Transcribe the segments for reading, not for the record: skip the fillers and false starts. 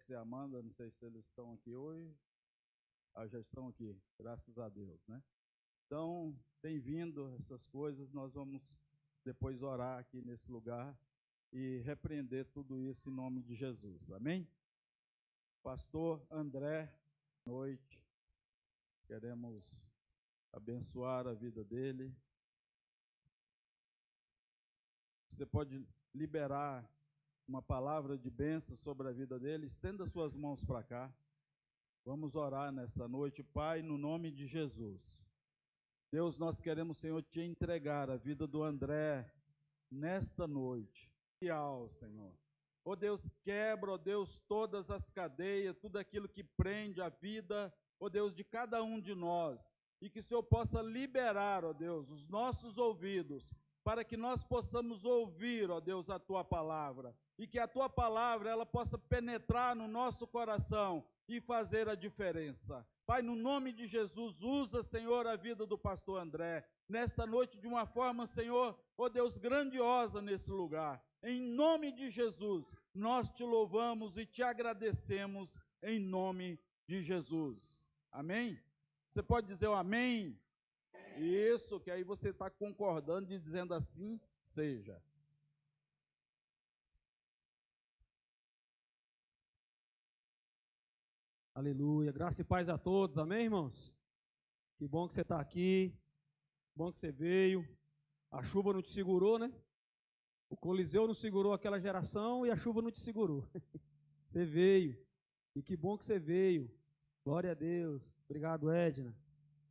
Alex e a Amanda, não sei se eles estão aqui hoje. Já estão aqui, graças a Deus, né? Então, tem vindo essas coisas, nós vamos depois orar aqui nesse lugar e repreender tudo isso em nome de Jesus, amém? Pastor André, boa noite, queremos abençoar a vida dele. Você pode liberar uma palavra de bênção sobre a vida dele, estenda suas mãos para cá. Vamos orar nesta noite, Pai, no nome de Jesus. Deus, nós queremos, Senhor, te entregar a vida do André nesta noite. Senhor. Ó Deus, quebra, ó Deus, todas as cadeias, tudo aquilo que prende a vida, ó Deus, de cada um de nós. E que o Senhor possa liberar, ó Deus, os nossos ouvidos, para que nós possamos ouvir, ó Deus, a Tua palavra. E que a Tua palavra, ela possa penetrar no nosso coração e fazer a diferença. Pai, no nome de Jesus, usa, Senhor, a vida do pastor André, nesta noite de uma forma, Senhor, ó Deus, grandiosa nesse lugar. Em nome de Jesus, nós te louvamos e te agradecemos em nome de Jesus. Amém? Você pode dizer o amém? Isso, que aí você está concordando e dizendo assim, seja. Aleluia, graça e paz a todos, amém, irmãos? Que bom que você está aqui, bom que você veio. A chuva não te segurou, né? O Coliseu não segurou aquela geração e a chuva não te segurou. Você veio, e que bom que você veio. Glória a Deus. Obrigado, Edna.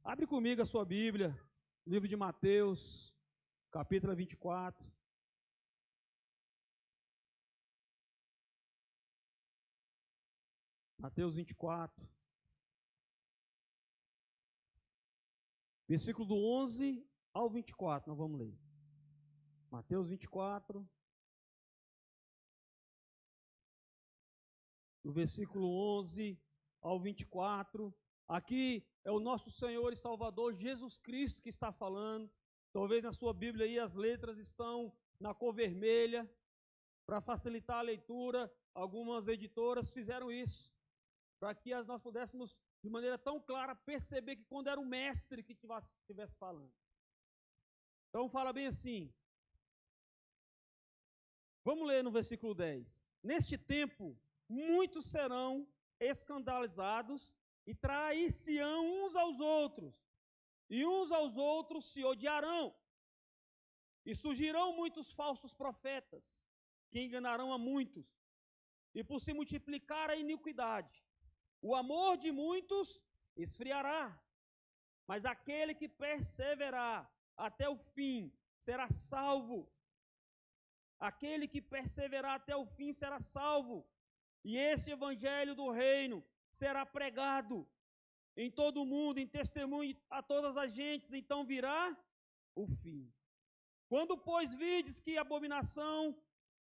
Abre comigo a sua Bíblia, livro de Mateus, capítulo 24. Mateus 24, versículo do 11 ao 24, nós vamos ler. Mateus 24, do versículo 11 ao 24. Aqui é o nosso Senhor e Salvador Jesus Cristo que está falando. Talvez na sua Bíblia aí as letras estão na cor vermelha. Para facilitar a leitura, algumas editoras fizeram isso, para que nós pudéssemos, de maneira tão clara, perceber que quando era o mestre que estivesse falando. Então fala bem assim. Vamos ler no versículo 10. Neste tempo, muitos serão escandalizados e trair-se-ão uns aos outros, e uns aos outros se odiarão. E surgirão muitos falsos profetas, que enganarão a muitos. E por se multiplicar a iniquidade, o amor de muitos esfriará, mas aquele que perseverar até o fim será salvo. Aquele que perseverar até o fim será salvo. E esse evangelho do reino será pregado em todo o mundo, em testemunho a todas as gentes, então virá o fim. Quando, pois, vides que a abominação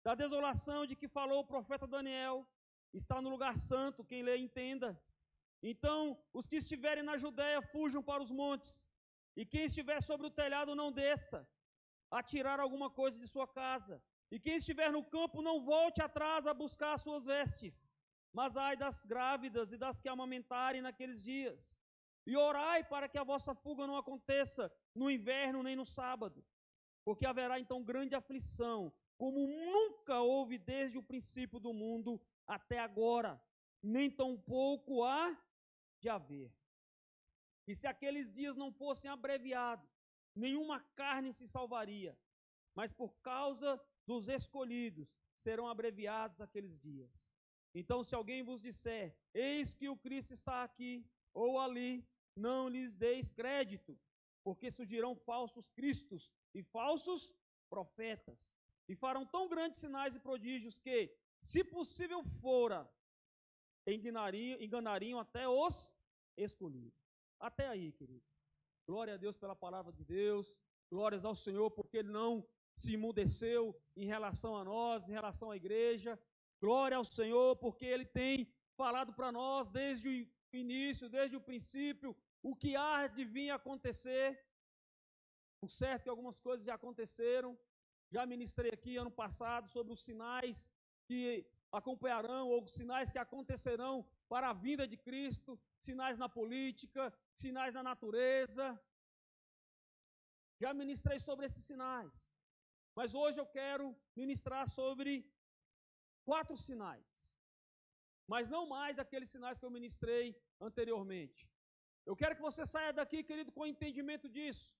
da desolação de que falou o profeta Daniel está no lugar santo, quem lê entenda. Então, os que estiverem na Judéia fujam para os montes, e quem estiver sobre o telhado não desça a tirar alguma coisa de sua casa, e quem estiver no campo não volte atrás a buscar as suas vestes. Mas ai das grávidas e das que amamentarem naqueles dias. E orai para que a vossa fuga não aconteça no inverno nem no sábado, porque haverá então grande aflição, como nunca houve desde o princípio do mundo até agora, nem tampouco há de haver. E se aqueles dias não fossem abreviados, nenhuma carne se salvaria, mas por causa dos escolhidos serão abreviados aqueles dias. Então, se alguém vos disser, eis que o Cristo está aqui ou ali, não lhes deis crédito, porque surgirão falsos cristos e falsos profetas, e farão tão grandes sinais e prodígios que, se possível fora, enganariam até os escolhidos. Até aí, querido. Glória a Deus pela palavra de Deus, glórias ao Senhor, porque Ele não se emudeceu em relação a nós, em relação à igreja. Glória ao Senhor, porque Ele tem falado para nós desde o início, desde o princípio, o que há de vir a acontecer. Por certo que algumas coisas já aconteceram. Já ministrei aqui ano passado sobre os sinais que acompanharão, ou sinais que acontecerão para a vinda de Cristo, sinais na política, sinais na natureza. Já ministrei sobre esses sinais, mas hoje eu quero ministrar sobre 4 sinais, mas não mais aqueles sinais que eu ministrei anteriormente. Eu quero que você saia daqui, querido, com o entendimento disso,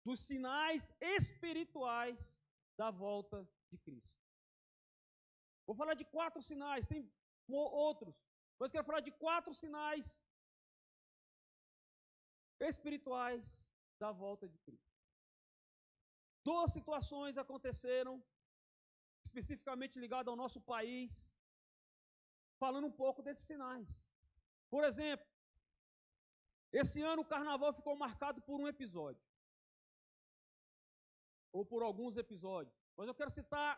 dos sinais espirituais da volta de Cristo. Vou falar de 4 sinais, tem outros, mas quero falar de 4 sinais espirituais da volta de Cristo. 2 situações aconteceram, especificamente ligadas ao nosso país, falando um pouco desses sinais. Por exemplo, esse ano o carnaval ficou marcado por um episódio, ou por alguns episódios, mas eu quero citar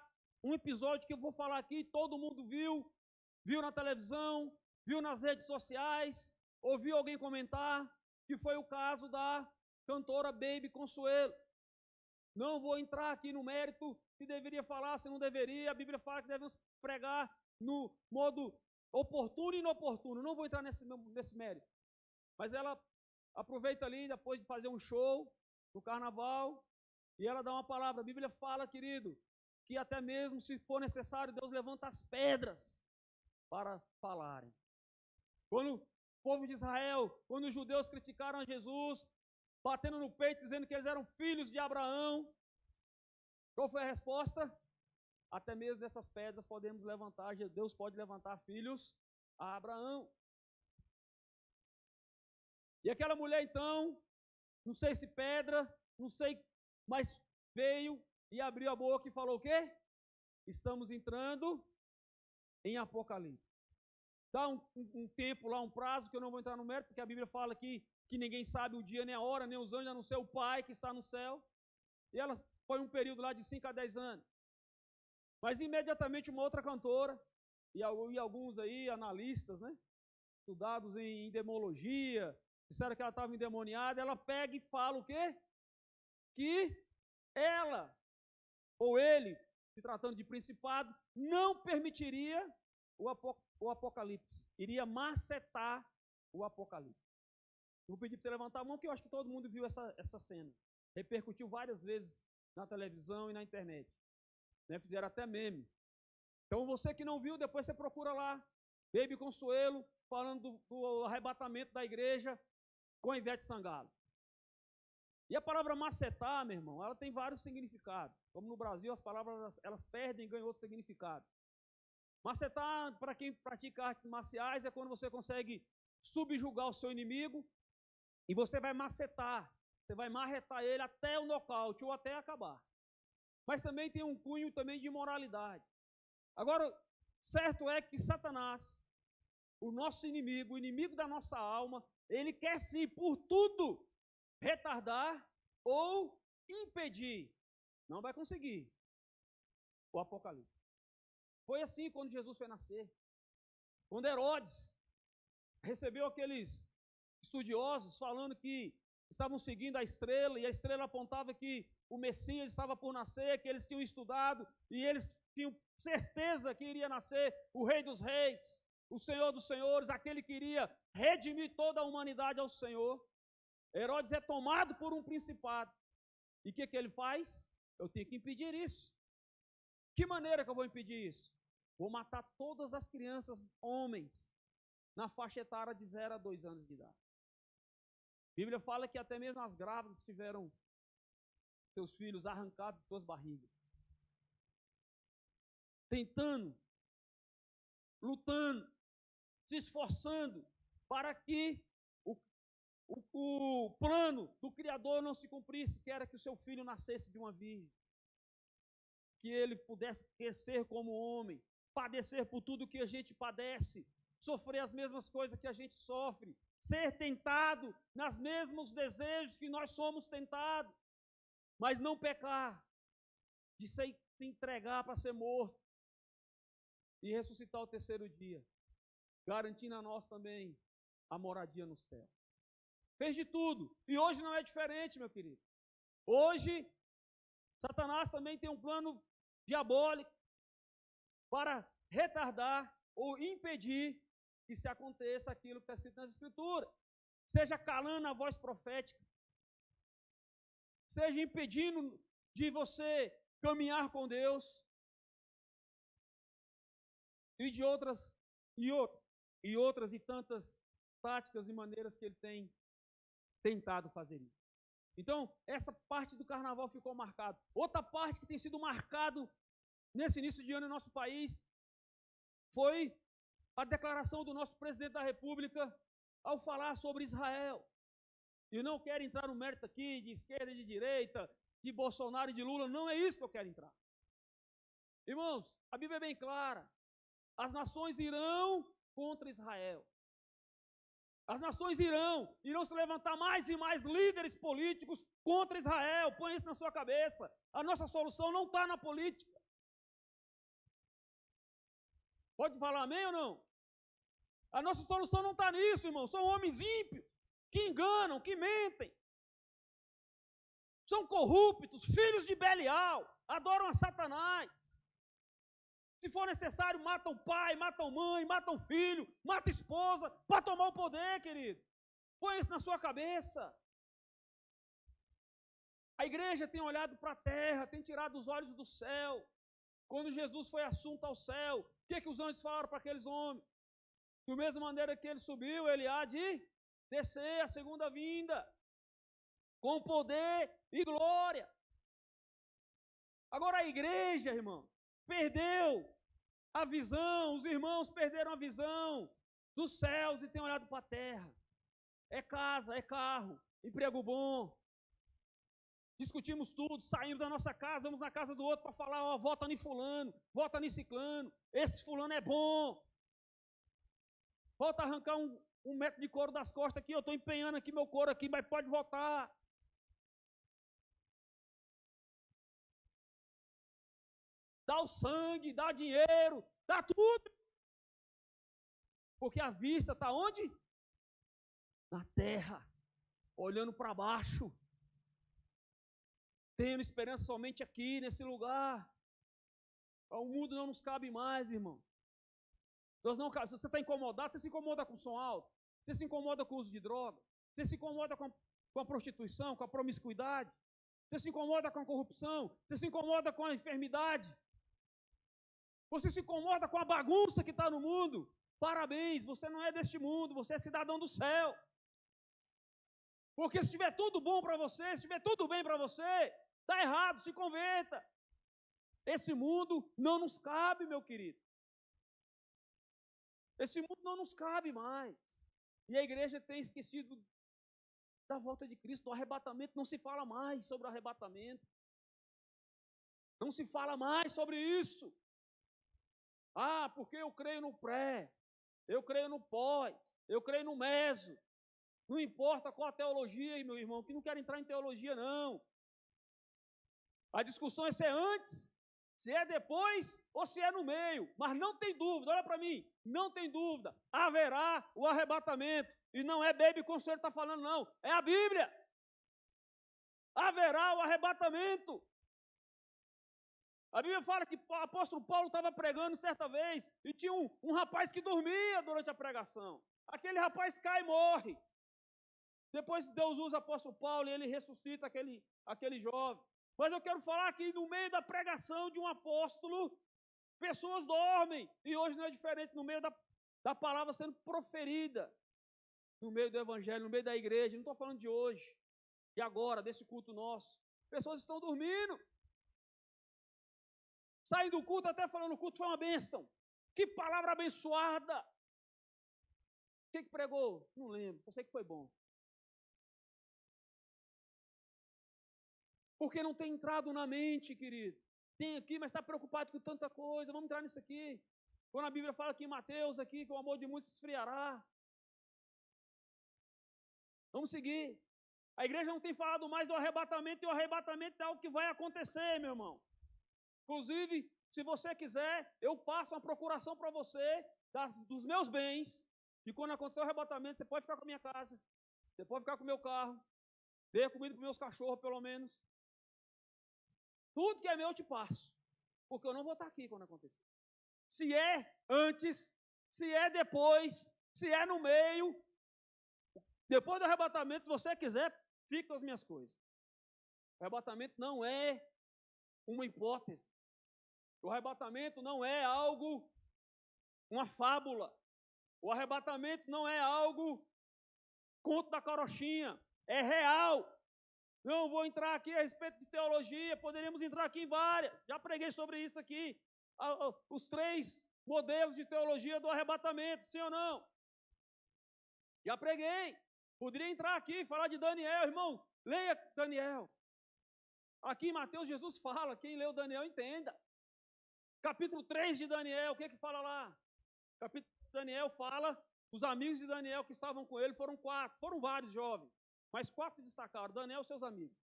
um episódio que eu vou falar aqui, todo mundo viu na televisão, viu nas redes sociais, ouviu alguém comentar, que foi o caso da cantora Baby Consuelo. Não vou entrar aqui no mérito se deveria falar, se não deveria. A Bíblia fala que devemos pregar no modo oportuno e inoportuno. Não vou entrar nesse mérito. Mas ela aproveita ali, depois de fazer um show no carnaval, e ela dá uma palavra. A Bíblia fala, querido, que até mesmo se for necessário, Deus levanta as pedras para falarem. Quando o povo de Israel, quando os judeus criticaram a Jesus, batendo no peito, dizendo que eles eram filhos de Abraão, qual foi a resposta? Até mesmo dessas pedras podemos levantar, Deus pode levantar filhos a Abraão. E aquela mulher então, não sei se pedra, não sei, mas veio e abriu a boca e falou o quê? Estamos entrando em Apocalipse. Dá um tempo lá, um prazo, que eu não vou entrar no mérito, porque a Bíblia fala aqui que ninguém sabe o dia, nem a hora, nem os anjos, a não ser o Pai que está no céu. E ela foi um período lá de 5 a 10 anos. Mas imediatamente uma outra cantora, e alguns aí, analistas, né, estudados em demologia, disseram que ela estava endemoniada, ela pega e fala o quê? Que ela, ou ele, se tratando de principado, não permitiria o Apocalipse, iria macetar o Apocalipse. Eu vou pedir para você levantar a mão, que eu acho que todo mundo viu essa cena. Repercutiu várias vezes na televisão e na internet. Né? Fizeram até meme. Então você que não viu, depois você procura lá, Baby Consuelo, falando do arrebatamento da igreja com Ivete Sangalo. E a palavra macetar, meu irmão, ela tem vários significados. Como no Brasil, as palavras elas perdem e ganham outros significados. Macetar, para quem pratica artes marciais, é quando você consegue subjugar o seu inimigo e você vai macetar, você vai marretar ele até o nocaute ou até acabar. Mas também tem um cunho também de imoralidade. Agora, certo é que Satanás, o nosso inimigo, o inimigo da nossa alma, ele quer sim, por tudo, retardar ou impedir. Não vai conseguir o Apocalipse. Foi assim quando Jesus foi nascer. Quando Herodes recebeu aqueles estudiosos falando que estavam seguindo a estrela, e a estrela apontava que o Messias estava por nascer, que eles tinham estudado, e eles tinham certeza que iria nascer o Rei dos Reis, o Senhor dos Senhores, aquele que iria redimir toda a humanidade ao Senhor. Herodes é tomado por um principado. E o que ele faz? Eu tenho que impedir isso. Que maneira que eu vou impedir isso? Vou matar todas as crianças, homens, na faixa etária de 0 a 2 anos de idade. A Bíblia fala que até mesmo as grávidas tiveram seus filhos arrancados de suas barrigas. Tentando, lutando, se esforçando para que o plano do Criador não se cumprisse, que era que o seu filho nascesse de uma virgem, que ele pudesse crescer como homem, padecer por tudo que a gente padece, sofrer as mesmas coisas que a gente sofre, ser tentado nos mesmos desejos que nós somos tentados, mas não pecar, de se entregar para ser morto e ressuscitar ao terceiro dia, garantindo a nós também a moradia no céu. Fez de tudo, e hoje não é diferente, meu querido. Hoje, Satanás também tem um plano diabólico para retardar ou impedir que se aconteça aquilo que está escrito nas Escrituras. Seja calando a voz profética, seja impedindo de você caminhar com Deus, e de outras e tantas táticas e maneiras que ele tem tentado fazer isso. Então, essa parte do carnaval ficou marcada. Outra parte que tem sido marcado nesse início de ano em nosso país foi a declaração do nosso presidente da República ao falar sobre Israel. E não quero entrar no mérito aqui de esquerda e de direita, de Bolsonaro e de Lula, não é isso que eu quero entrar. Irmãos, a Bíblia é bem clara. As nações irão contra Israel. As nações irão se levantar mais e mais líderes políticos contra Israel. Põe isso na sua cabeça. A nossa solução não está na política. Pode falar amém ou não? A nossa solução não está nisso, irmão. São homens ímpios, que enganam, que mentem. São corruptos, filhos de Belial, adoram a Satanás. Se for necessário, matam pai, matam mãe, matam filho, matam esposa, para tomar o poder, querido. Põe isso na sua cabeça. A igreja tem olhado para a terra, tem tirado os olhos do céu. Quando Jesus foi assunto ao céu, o que os anjos falaram para aqueles homens? Da mesma maneira que ele subiu, ele há de descer a segunda vinda, com poder e glória. Agora a igreja, irmão, perdeu a visão, os irmãos perderam a visão dos céus e têm olhado para a terra. É casa, é carro, emprego bom. Discutimos tudo, saímos da nossa casa, vamos na casa do outro para falar, ó, vota em fulano, vota em ciclano, esse fulano é bom. Volta a arrancar um metro de couro das costas aqui, eu estou empenhando aqui meu couro aqui, mas pode votar. Dá o sangue, dá dinheiro, dá tudo. Porque a vista está onde? Na terra, olhando para baixo. Tendo esperança somente aqui, nesse lugar. O mundo não nos cabe mais, irmão. Nós não, se você está incomodado, você se incomoda com o som alto, você se incomoda com o uso de droga, você se incomoda com a prostituição, com a promiscuidade, você se incomoda com a corrupção, você se incomoda com a enfermidade, você se incomoda com a bagunça que está no mundo. Parabéns, você não é deste mundo, você é cidadão do céu. Porque se estiver tudo bom para você, se estiver tudo bem para você, está errado, se converta. Esse mundo não nos cabe, meu querido. Esse mundo não nos cabe mais. E a igreja tem esquecido da volta de Cristo, do arrebatamento. Não se fala mais sobre o arrebatamento. Não se fala mais sobre isso. Ah, porque eu creio no pré, eu creio no pós, eu creio no meso. Não importa qual a teologia, meu irmão, que não quero entrar em teologia, não. A discussão é se é antes, se é depois ou se é no meio. Mas não tem dúvida, olha para mim, não tem dúvida. Haverá o arrebatamento. E não é Baby Conselho que está falando, não. É a Bíblia. Haverá o arrebatamento. A Bíblia fala que o apóstolo Paulo estava pregando certa vez e tinha um rapaz que dormia durante a pregação. Aquele rapaz cai e morre. Depois Deus usa o apóstolo Paulo e ele ressuscita aquele jovem. Mas eu quero falar que no meio da pregação de um apóstolo, pessoas dormem. E hoje não é diferente, no meio da palavra sendo proferida. No meio do evangelho, no meio da igreja. Não estou falando de hoje, de agora, desse culto nosso. Pessoas estão dormindo. Saem do culto até falando, o culto foi uma bênção. Que palavra abençoada. O que pregou? Não lembro, eu sei que foi bom. Porque não tem entrado na mente, querido. Tem aqui, mas está preocupado com tanta coisa. Vamos entrar nisso aqui. Quando a Bíblia fala aqui em Mateus, aqui, que o amor de muitos se esfriará. Vamos seguir. A igreja não tem falado mais do arrebatamento, e o arrebatamento é algo que vai acontecer, meu irmão. Inclusive, se você quiser, eu passo uma procuração para você dos meus bens, e quando acontecer o arrebatamento, você pode ficar com a minha casa, você pode ficar com o meu carro, dê comida para os meus cachorros, pelo menos. Tudo que é meu eu te passo, porque eu não vou estar aqui quando acontecer. se é antes, se é depois, se é no meio. Depois do arrebatamento, se você quiser, fique com as minhas coisas. O arrebatamento não é uma hipótese. O arrebatamento não é algo, uma fábula. O arrebatamento não é algo, conto da carochinha. É real. Não vou entrar aqui a respeito de teologia, poderíamos entrar aqui em várias. Já preguei sobre isso aqui. Os 3 modelos de teologia do arrebatamento, sim ou não? Já preguei. Poderia entrar aqui e falar de Daniel, irmão. Leia Daniel. Aqui em Mateus, Jesus fala, quem leu Daniel entenda. Capítulo 3 de Daniel, o que fala lá? Capítulo de Daniel fala, os amigos de Daniel que estavam com ele foram 4, foram vários jovens, mas 4 se destacaram, Daniel e seus amigos.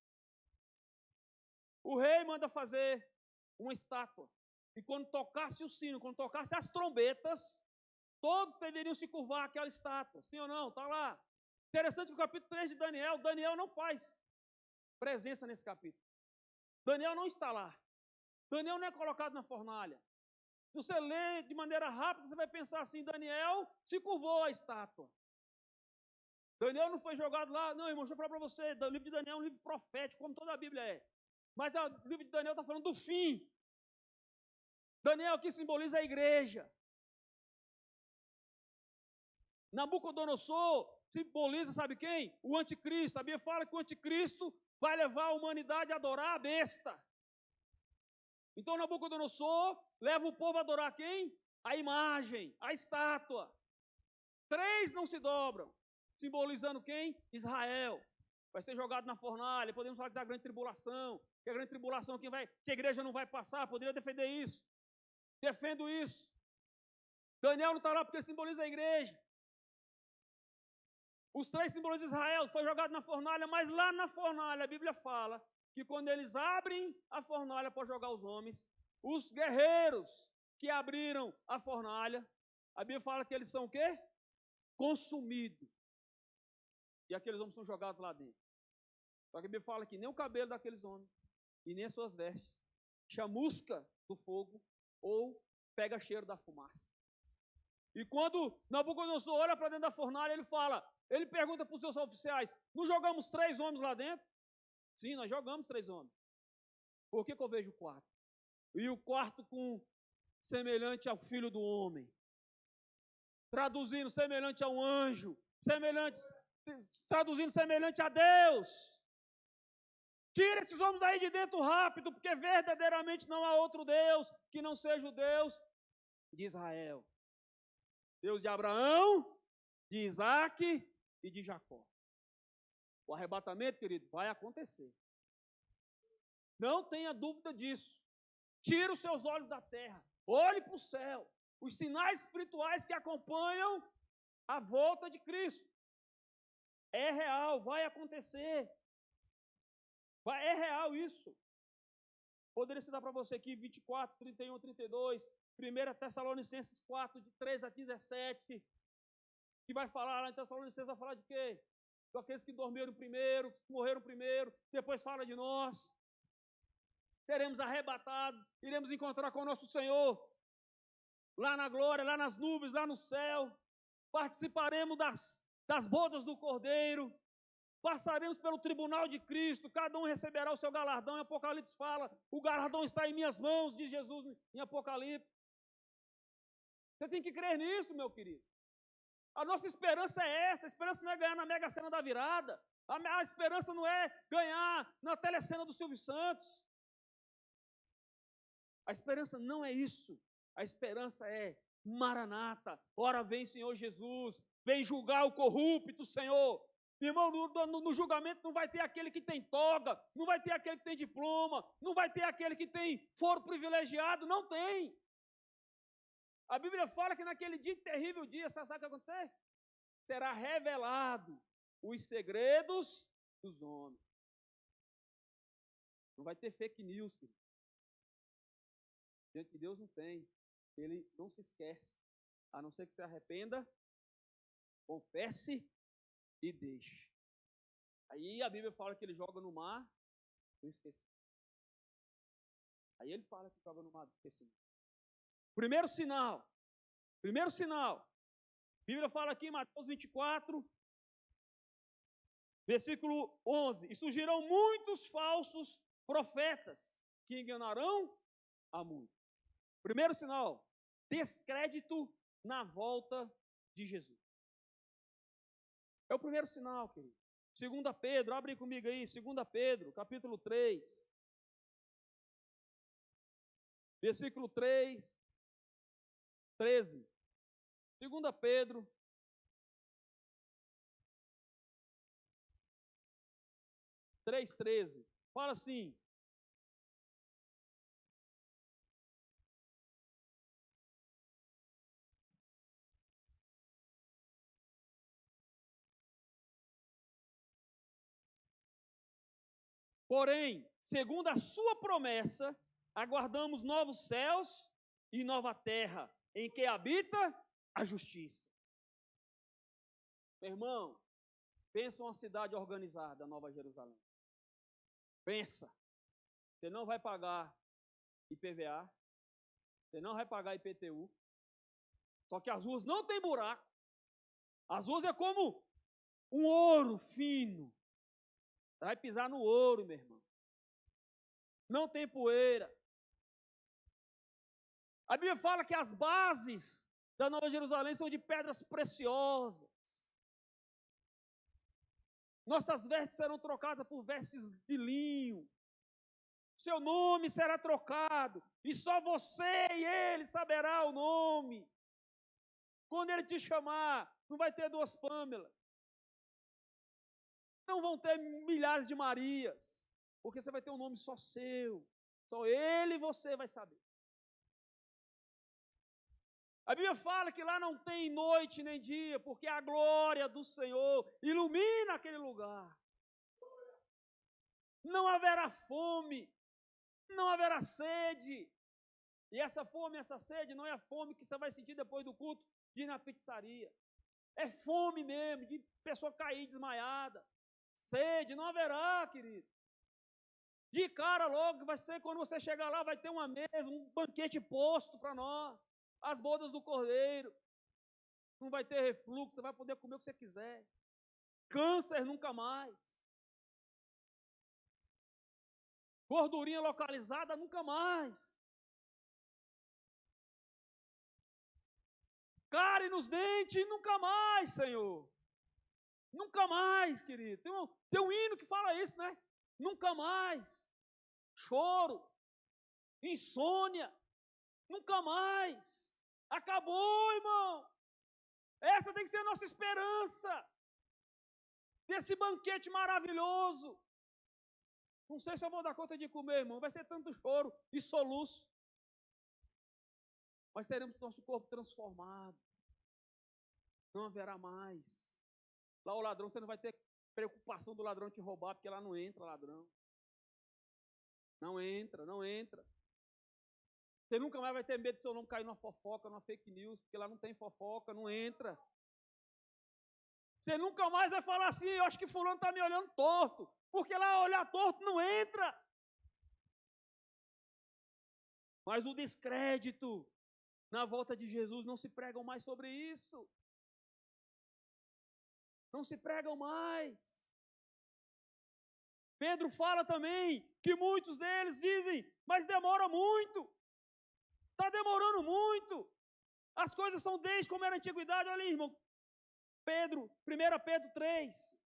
O rei manda fazer uma estátua, e quando tocasse o sino, quando tocasse as trombetas, todos deveriam se curvar àquela estátua, sim ou não? Está lá. Interessante que o capítulo 3 de Daniel, Daniel não faz presença nesse capítulo. Daniel não está lá. Daniel não é colocado na fornalha. Se você lê de maneira rápida, você vai pensar assim, Daniel se curvou à estátua. Daniel não foi jogado lá. Não, irmão, deixa eu falar para você, o livro de Daniel é um livro profético, como toda a Bíblia é. Mas o livro de Daniel está falando do fim. Daniel aqui simboliza a igreja. Nabucodonosor simboliza, sabe quem? O anticristo. A Bíblia fala que o anticristo vai levar a humanidade a adorar a besta. Então Nabucodonosor leva o povo a adorar quem? A imagem, a estátua. 3 não se dobram, simbolizando quem? Israel. Vai ser jogado na fornalha. Podemos falar da grande tribulação, que a grande tribulação que a igreja não vai passar. Poderia defender isso. Defendo isso. Daniel não está lá porque simboliza a igreja. Os 3 simbolizam Israel, foi jogado na fornalha, mas lá na fornalha a Bíblia fala que quando eles abrem a fornalha para jogar os homens, os guerreiros que abriram a fornalha, a Bíblia fala que eles são o quê? Consumidos. E aqueles homens são jogados lá dentro. Só que a Bíblia fala que nem o cabelo daqueles homens, e nem as suas vestes, chamusca do fogo, ou pega cheiro da fumaça. E quando Nabucodonosor olha para dentro da fornalha, ele pergunta para os seus oficiais, não jogamos 3 homens lá dentro? Sim, nós jogamos 3 homens. Por que eu vejo 4? E o quarto semelhante ao filho do homem. Traduzindo, semelhante a um anjo. Traduzindo, semelhante a Deus. Tira esses homens daí de dentro rápido, porque verdadeiramente não há outro Deus que não seja o Deus de Israel. Deus de Abraão, de Isaac e de Jacó. O arrebatamento, querido, vai acontecer. Não tenha dúvida disso. Tira os seus olhos da terra. Olhe para o céu. Os sinais espirituais que acompanham a volta de Cristo. É real, vai acontecer. É real isso. Poderia citar para você aqui 24, 31, 32, 1 Tessalonicenses 4, de 3 a 17, que vai falar lá em Tessalonicenses, vai falar de quê? Aqueles que dormiram primeiro, que morreram primeiro, depois fala de nós. Seremos arrebatados, iremos encontrar com o nosso Senhor, lá na glória, lá nas nuvens, lá no céu. Participaremos das bodas do Cordeiro, passaremos pelo tribunal de Cristo, cada um receberá o seu galardão. Em Apocalipse fala, o galardão está em minhas mãos, diz Jesus em Apocalipse. Você tem que crer nisso, meu querido. A nossa esperança é essa, a esperança não é ganhar na Mega Sena da virada, a esperança não é ganhar na telecena do Silvio Santos. A esperança não é isso, a esperança é Maranata, ora vem Senhor Jesus, vem julgar o corrupto, Senhor. Irmão, no julgamento não vai ter aquele que tem toga, não vai ter aquele que tem diploma, não vai ter aquele que tem foro privilegiado, não tem. A Bíblia fala que naquele dia, terrível dia, sabe o que vai acontecer? Será revelado os segredos dos homens. Não vai ter fake news, querido. Diante de Deus não tem. Ele não se esquece. A não ser que se arrependa, confesse e deixe. Aí a Bíblia fala que ele joga no mar, não esqueci. Aí ele fala que joga no mar do esquecimento. Primeiro sinal. Primeiro sinal. A Bíblia fala aqui em Mateus 24, versículo 11. E surgirão muitos falsos profetas que enganarão a muitos. Primeiro sinal. Descrédito na volta de Jesus. É o primeiro sinal, querido. 2 Pedro, abre comigo aí, 2 Pedro, capítulo 3. Versículo 3, 13. 2 Pedro, três, 13. Fala assim. Porém, segundo a sua promessa, aguardamos novos céus e nova terra, em que habita a justiça. Meu irmão, pensa uma cidade organizada, Nova Jerusalém. Pensa. Você não vai pagar IPVA, você não vai pagar IPTU, só que as ruas não tem buraco. As ruas é como um ouro fino. Você vai pisar no ouro, meu irmão. Não tem poeira. A Bíblia fala que as bases da Nova Jerusalém são de pedras preciosas. Nossas vestes serão trocadas por vestes de linho. Seu nome será trocado. E só você e ele saberá o nome. Quando ele te chamar, não vai ter duas Pâmelas. Não vão ter milhares de Marias. Porque você vai ter um nome só seu. Só ele e você vai saber. A Bíblia fala que lá não tem noite nem dia, porque a glória do Senhor ilumina aquele lugar. Não haverá fome, não haverá sede. E essa fome, essa sede não é a fome que você vai sentir depois do culto de ir na pizzaria. É fome mesmo, de pessoa cair desmaiada. Sede, não haverá, querido. De cara logo, vai ser quando você chegar lá, vai ter uma mesa, um banquete posto para nós. As bodas do Cordeiro. Não vai ter refluxo, você vai poder comer o que você quiser. Câncer nunca mais. Gordurinha localizada nunca mais. Cárie nos dentes nunca mais, Senhor. Nunca mais, querido. Tem um hino que fala isso, né? Nunca mais. Choro. Insônia. Nunca mais. Acabou, irmão. Essa tem que ser a nossa esperança. Desse banquete maravilhoso. Não sei se eu vou dar conta de comer, irmão. Vai ser tanto choro e soluço. Mas teremos nosso corpo transformado. Não haverá mais. Lá o ladrão, você não vai ter preocupação do ladrão te roubar, porque lá não entra ladrão. Não entra, não entra. Você nunca mais vai ter medo de seu nome cair numa fofoca, numa fake news, porque lá não tem fofoca, não entra. Você nunca mais vai falar assim, eu acho que fulano está me olhando torto, porque lá olhar torto não entra. Mas o descrédito na volta de Jesus não se pregam mais sobre isso. Não se pregam mais. Pedro fala também que muitos deles dizem, mas demora muito. Está demorando muito. As coisas são desde como era a antiguidade. Olha aí, irmão. 1 Pedro 3,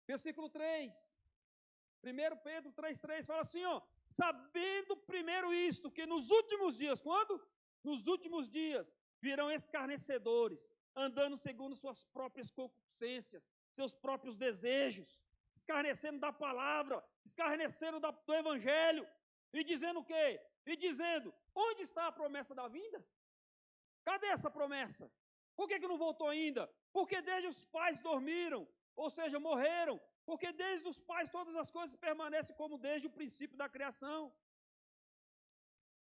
versículo 3. 1 Pedro 3 fala assim, ó. Sabendo primeiro isto, que nos últimos dias, quando? Nos últimos dias, virão escarnecedores, andando segundo suas próprias concupiscências, seus próprios desejos, escarnecendo da palavra, escarnecendo do evangelho, e dizendo o quê? E dizendo, onde está a promessa da vinda? Cadê essa promessa? Por que não voltou ainda? Porque desde os pais dormiram, ou seja, morreram. Porque desde os pais todas as coisas permanecem como desde o princípio da criação.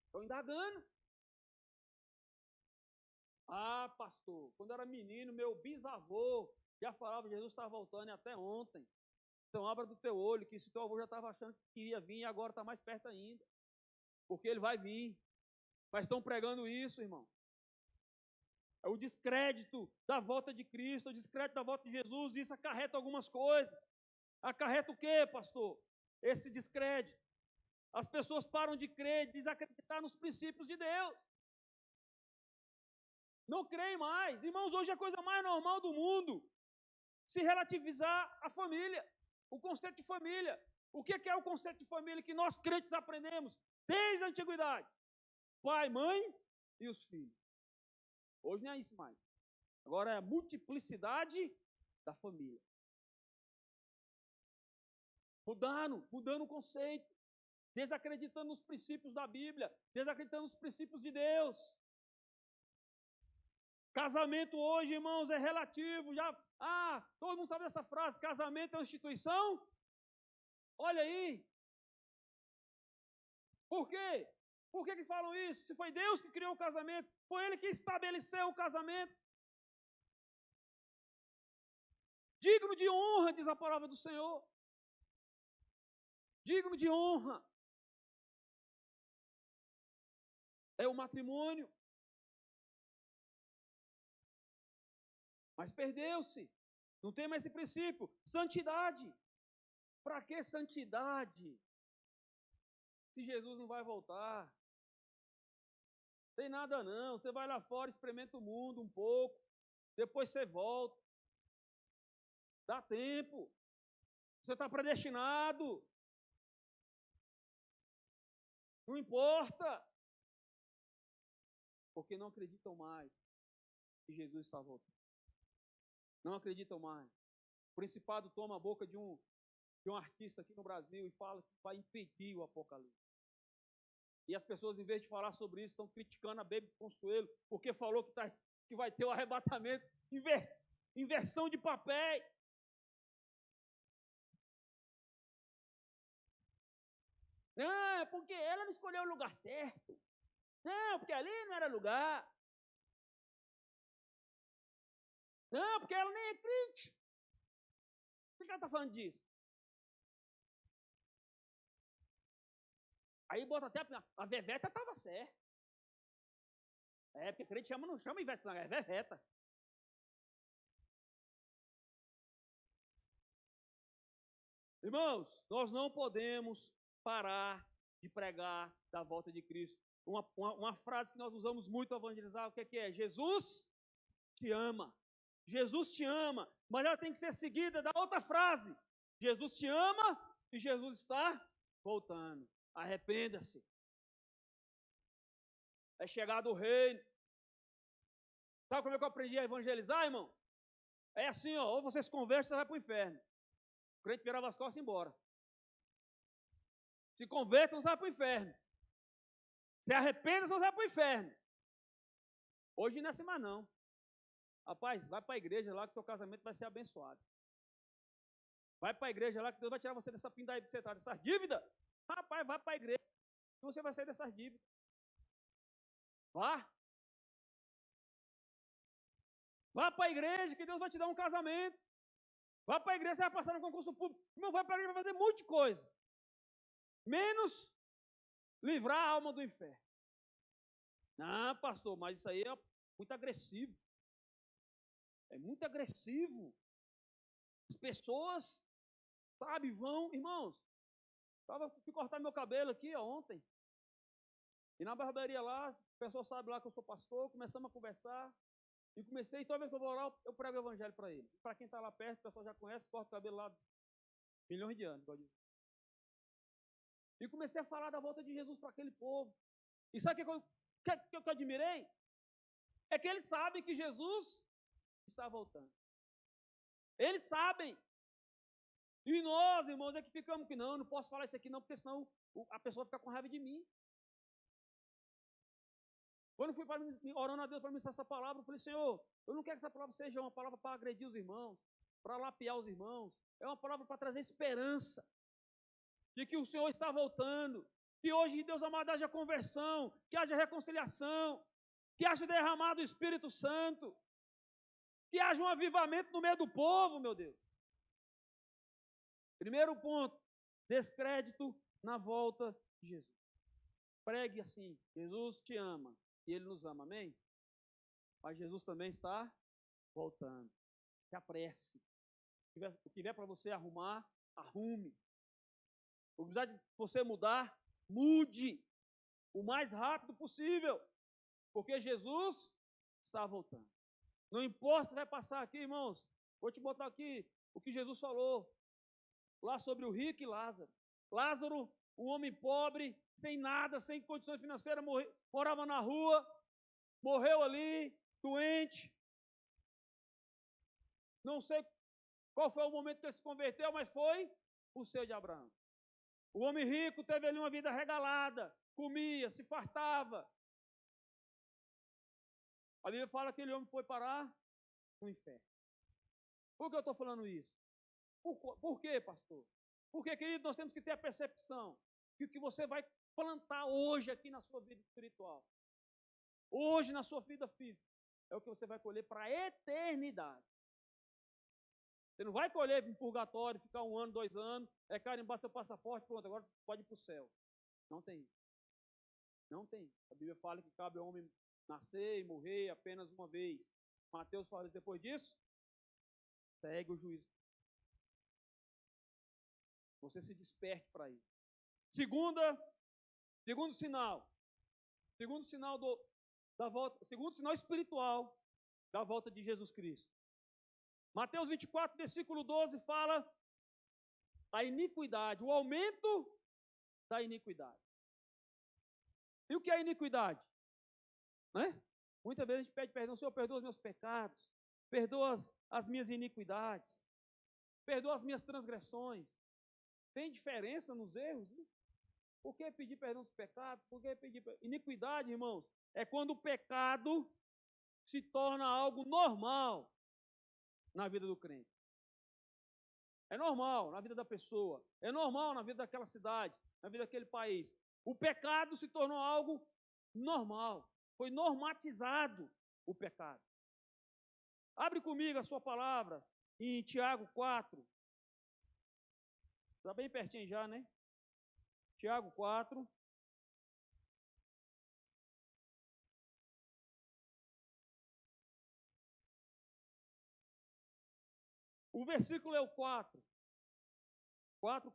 Estou indagando. Ah, pastor, quando eu era menino, meu bisavô já falava que Jesus está voltando e até ontem. Então abra do teu olho, que esse teu avô já estava achando que ia vir e agora está mais perto ainda. Porque ele vai vir. Mas estão pregando isso, irmão. É o descrédito da volta de Cristo, o descrédito da volta de Jesus, isso acarreta algumas coisas. Acarreta o quê, pastor? Esse descrédito. As pessoas param de crer, desacreditar nos princípios de Deus. Não creem mais. Irmãos, hoje é a coisa mais normal do mundo se relativizar a família, o conceito de família. O que é o conceito de família que nós crentes aprendemos desde a antiguidade? Pai, mãe e os filhos. Hoje não é isso mais. Agora é a multiplicidade da família. Mudando o conceito, desacreditando nos princípios da Bíblia, desacreditando nos princípios de Deus. Casamento hoje, irmãos, é relativo. Todo mundo sabe dessa frase, casamento é uma instituição? Olha aí. Por quê? Por que falam isso? Se foi Deus que criou o casamento, foi Ele que estabeleceu o casamento. Digno de honra, diz a palavra do Senhor. Digno de honra. É o matrimônio. Mas perdeu-se. Não tem mais esse princípio. Santidade. Para que santidade? Se Jesus não vai voltar. Tem nada não. Você vai lá fora, experimenta o mundo um pouco. Depois você volta. Dá tempo. Você está predestinado. Não importa. Porque não acreditam mais que Jesus está voltando. Não acreditam mais. O principado toma a boca de um artista aqui no Brasil e fala que vai impedir o Apocalipse. E as pessoas, em vez de falar sobre isso, estão criticando a Baby Consuelo, porque falou que vai ter o arrebatamento, inversão de papéis. Não, porque ela não escolheu o lugar certo. Não, porque ali não era lugar. Não, porque ela nem é crente. Por que ela está falando disso? Aí bota até a Veveta estava certa. Porque crente não chama Ivete, é Veveta. Irmãos, nós não podemos parar de pregar da volta de Cristo. Uma frase que nós usamos muito para evangelizar, o que é? Jesus te ama. Jesus te ama, mas ela tem que ser seguida da outra frase. Jesus te ama e Jesus está voltando. Arrependa-se. É chegado o reino. Sabe como é que eu aprendi a evangelizar, irmão? É assim, ó, ou você se converte, você vai para o inferno. O crente virava as costas e ia embora. Se converte, não vai para o inferno. Se arrependa, você vai para o inferno. Hoje não é assim mais não. Rapaz, vai para a igreja lá que seu casamento vai ser abençoado. Vai para a igreja lá que Deus vai tirar você dessa pindaíba que você está, dessas dívidas. Rapaz, vai para a igreja que você vai sair dessas dívidas. Vá. Vá para a igreja que Deus vai te dar um casamento. Vá para a igreja, você vai passar no concurso público. Não vai para a igreja, vai fazer um monte de coisa. Menos livrar a alma do inferno. Não, pastor, mas isso aí é muito agressivo. É muito agressivo. As pessoas, sabe, vão... Irmãos, fui cortar meu cabelo aqui ontem. E na barbearia lá, o pessoal sabe lá que eu sou pastor, começamos a conversar. E toda vez que eu vou lá, eu prego o evangelho para ele. Para quem está lá perto, o pessoal já conhece, corta o cabelo lá milhões de anos. E comecei a falar da volta de Jesus para aquele povo. E sabe o que eu admirei? É que eles sabem que Jesus está voltando. Eles sabem. E nós, irmãos, é que ficamos que não posso falar isso aqui não, porque senão a pessoa fica com raiva de mim. Quando eu fui orando a Deus para ministrar essa palavra, eu falei, Senhor, eu não quero que essa palavra seja uma palavra para agredir os irmãos, para lapiar os irmãos. É uma palavra para trazer esperança de que o Senhor está voltando, que hoje, Deus amado, haja conversão, que haja reconciliação, que haja derramado o Espírito Santo, que haja um avivamento no meio do povo, meu Deus. Primeiro ponto, descrédito na volta de Jesus. pregue assim: Jesus te ama e Ele nos ama, amém? Mas Jesus também está voltando. Se apresse. O que vier para você arrumar, arrume. O que precisar de você mudar, mude o mais rápido possível, porque Jesus está voltando. Não importa se vai passar aqui, irmãos. Vou te botar aqui o que Jesus falou lá sobre o rico e Lázaro. Lázaro, um homem pobre, sem nada, sem condições financeiras, morava na rua, morreu ali, doente. Não sei qual foi o momento que ele se converteu, mas foi o seio de Abraão. O homem rico teve ali uma vida regalada, comia, se fartava. A Bíblia fala que aquele homem foi parar no inferno. Por que eu estou falando isso? Por quê, pastor? Porque, querido, nós temos que ter a percepção que o que você vai plantar hoje aqui na sua vida espiritual, hoje na sua vida física, é o que você vai colher para a eternidade. Você não vai colher em purgatório, ficar 1 ano, 2 anos, carimbar seu passaporte, pronto, agora pode ir para o céu. Não tem isso. Não tem. A Bíblia fala que cabe ao homem nascer e morrer apenas uma vez. Mateus fala isso. Depois disso, segue o juízo. Você se desperte para isso. Segundo sinal. Segundo sinal da volta, segundo sinal espiritual da volta de Jesus Cristo. Mateus 24, versículo 12 fala a iniquidade, o aumento da iniquidade. E o que é iniquidade? Né? Muitas vezes a gente pede perdão: Senhor, perdoa os meus pecados, perdoa as minhas iniquidades, perdoa as minhas transgressões. Tem diferença nos erros? Né? Por que pedir perdão dos pecados? Por que pedir iniquidade, irmãos? É quando o pecado se torna algo normal na vida do crente. É normal na vida da pessoa, é normal na vida daquela cidade, na vida daquele país. O pecado se tornou algo normal, foi normatizado o pecado. Abre comigo a sua palavra em Tiago 4. Está bem pertinho já, né? Tiago 4. O versículo é o 4. 4.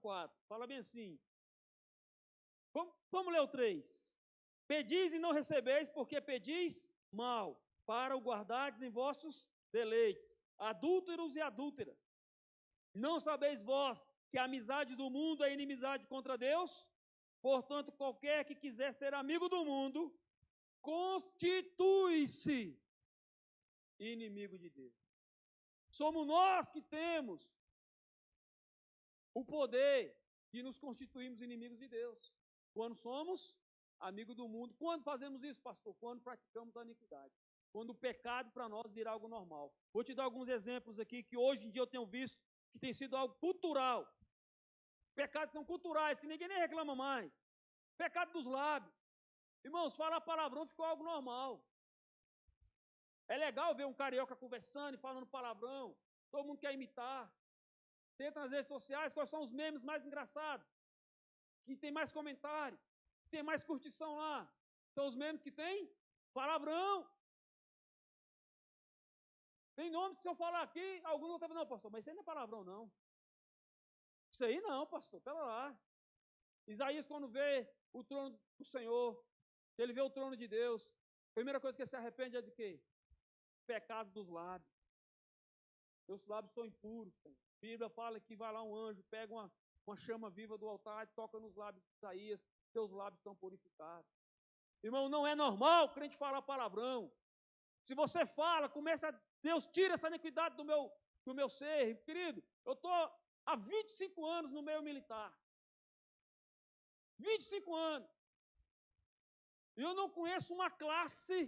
Fala bem assim. Vamos ler o 3. Pedis e não recebeis, porque pedis mal, para o guardardes em vossos deleites. Adúlteros e adúlteras. Não sabeis vós que a amizade do mundo é inimizade contra Deus? Portanto, qualquer que quiser ser amigo do mundo, constitui-se inimigo de Deus. Somos nós que temos o poder de nos constituirmos inimigos de Deus. Quando somos amigos do mundo. Quando fazemos isso, pastor? Quando praticamos a iniquidade. Quando o pecado para nós vira algo normal. Vou te dar alguns exemplos aqui que hoje em dia eu tenho visto que tem sido algo cultural. Pecados são culturais, que ninguém nem reclama mais. Pecado dos lábios. Irmãos, falar palavrão ficou algo normal. É legal ver um carioca conversando e falando palavrão. Todo mundo quer imitar. Tenta nas redes sociais quais são os memes mais engraçados, que tem mais comentários, que tem mais curtição lá. São os memes que tem palavrão. Tem nomes que se eu falar aqui, alguns vão estar falando: não, pastor, mas isso aí não é palavrão, não. Isso aí não, pastor, pera lá. Isaías, quando vê o trono do Senhor, ele vê o trono de Deus, a primeira coisa que ele se arrepende é de quê? Pecados dos lábios. Meus lábios são impuros. A Bíblia fala que vai lá um anjo, pega uma chama viva do altar e toca nos lábios de Isaías, seus lábios estão purificados. Irmão, não é normal o crente falar palavrão. Se você fala, Deus tira essa iniquidade do meu ser. Querido, eu estou há 25 anos no meio militar. 25 anos. E eu não conheço uma classe,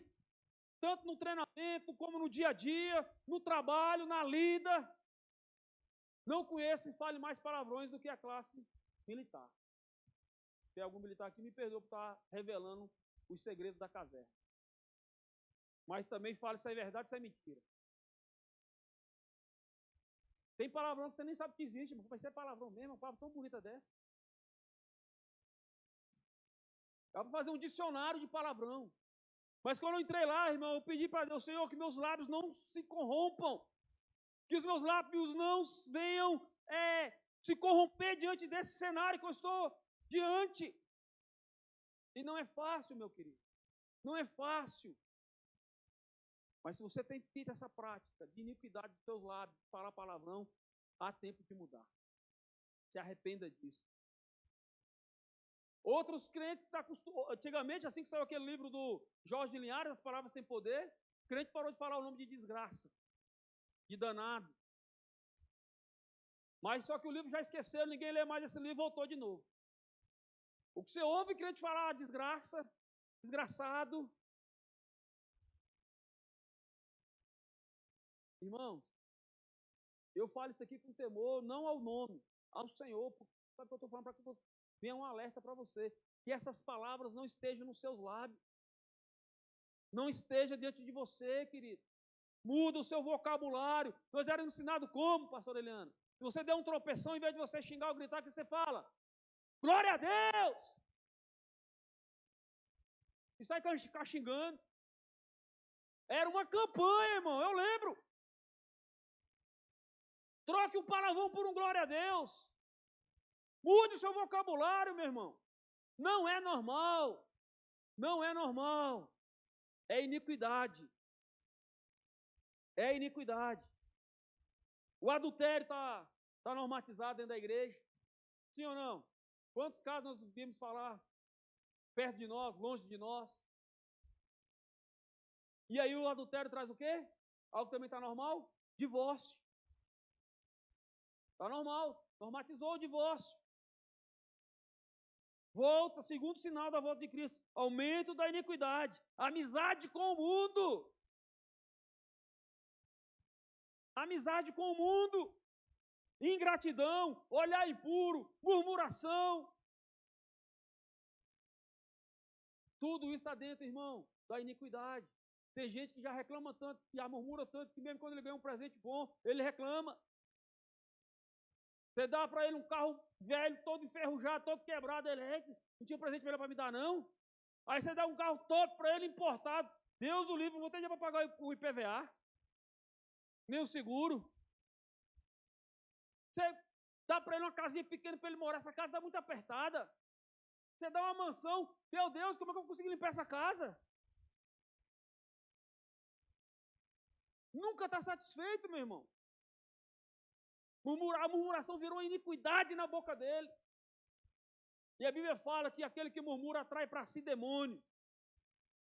tanto no treinamento, como no dia a dia, no trabalho, na lida. Não conheço e fale mais palavrões do que a classe militar. Se tem algum militar aqui, me perdoa por estar revelando os segredos da caserna. Mas também fala se é verdade, se é mentira. Tem palavrão que você nem sabe que existe, mas vai ser palavrão mesmo, uma palavra tão bonita dessa. Dá para fazer um dicionário de palavrão. Mas quando eu entrei lá, irmão, eu pedi para Deus, Senhor, que meus lábios não se corrompam, que os meus lábios não venham se corromper diante desse cenário que eu estou diante. E não é fácil, meu querido. Não é fácil. Mas se você tem feito essa prática de iniquidade dos seus lábios, de falar palavrão, há tempo de mudar. Se arrependa disso. Outros crentes que estão acostumados, antigamente, assim que saiu aquele livro do Jorge Linhares, As Palavras Têm Poder, o crente parou de falar o nome de desgraça, de danado. Mas só que o livro já esqueceu, ninguém lê mais esse livro, voltou de novo. O que você ouve crente falar desgraça, desgraçado. Irmãos, eu falo isso aqui com temor, não ao nome, ao Senhor, porque sabe o que eu estou falando para que você venha um alerta para você, que essas palavras não estejam nos seus lábios, não esteja diante de você, querido. Muda o seu vocabulário. Nós éramos ensinados como, pastor Eliano? Se você der um tropeção, em vez de você xingar ou gritar, o que você fala? Glória a Deus! E sai xingando. Era uma campanha, irmão, eu lembro. Troque um palavrão por um glória a Deus. Mude o seu vocabulário, meu irmão. Não é normal. Não é normal. É iniquidade. É iniquidade. O adultério está normatizado dentro da igreja? Sim ou não? Quantos casos nós vimos falar perto de nós, longe de nós? E aí o adultério traz o quê? Algo que também está normal? Divórcio. Está normal. Normatizou o divórcio. Volta, segundo sinal da volta de Cristo. Aumento da iniquidade. Amizade com o mundo. Amizade com o mundo. Ingratidão, olhar impuro, murmuração. Tudo isso está dentro, irmão, da iniquidade. Tem gente que já reclama tanto, que já murmura tanto, que mesmo quando ele ganha um presente bom, ele reclama. Você dá para ele um carro velho, todo enferrujado, todo quebrado, ele não tinha um presente melhor para me dar, não. Aí você dá um carro todo para ele importado. Deus o livre, não vou ter dinheiro para pagar o IPVA, nem o seguro. Você dá para ele uma casinha pequena para ele morar, essa casa está muito apertada. Você dá uma mansão, meu Deus, como é que eu consigo limpar essa casa? Nunca está satisfeito, meu irmão. A murmuração virou uma iniquidade na boca dele. E a Bíblia fala que aquele que murmura atrai para si demônio.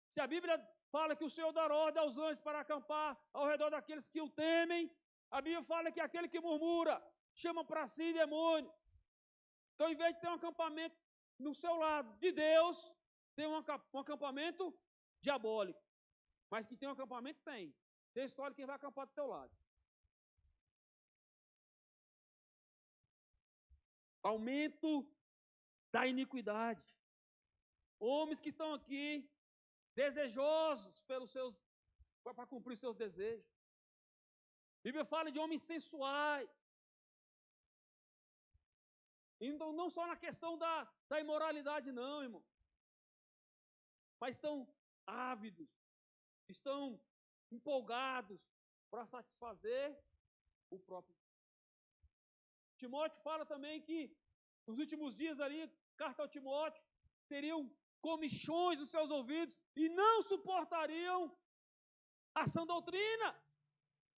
Se a Bíblia fala que o Senhor dá ordem aos anjos para acampar ao redor daqueles que o temem, a Bíblia fala que aquele que murmura chama para si demônio. Então, em vez de ter um acampamento no seu lado de Deus, tem um acampamento diabólico. Mas que tem um acampamento, tem. Você escolhe quem vai acampar do teu lado. Aumento da iniquidade. Homens que estão aqui desejosos para cumprir seus desejos. A Bíblia fala de homens sensuais. Então, não só na questão da imoralidade, não, irmão. Mas estão ávidos, estão empolgados para satisfazer o próprio. Timóteo fala também que nos últimos dias ali, carta ao Timóteo, teriam comichões nos seus ouvidos e não suportariam a sã doutrina.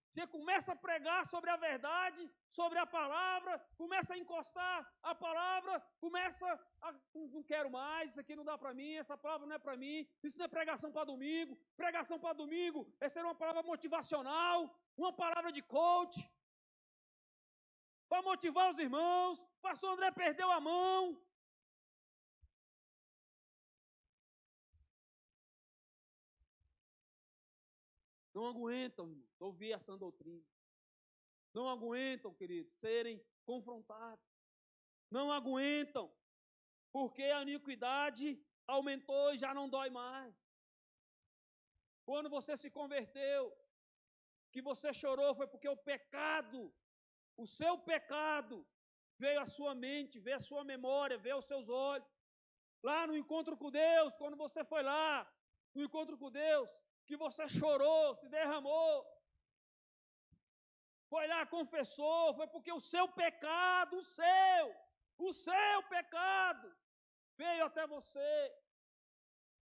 Você começa a pregar sobre a verdade, sobre a palavra, começa a encostar a palavra, começa a, não quero mais, isso aqui não dá para mim, essa palavra não é para mim, isso não é pregação para domingo. Pregação para domingo é ser uma palavra motivacional, uma palavra de coach, para motivar os irmãos. Pastor André perdeu a mão. Não aguentam ouvir a sã doutrina. Não aguentam, queridos, serem confrontados. Não aguentam, porque a iniquidade aumentou e já não dói mais. Quando você se converteu, que você chorou foi porque o pecado, o seu pecado, veio à sua mente, veio à sua memória, veio aos seus olhos. lá no encontro com Deus, quando você foi lá, no encontro com Deus, que você chorou, se derramou, foi lá, confessou, foi porque o seu pecado, o seu pecado veio até você,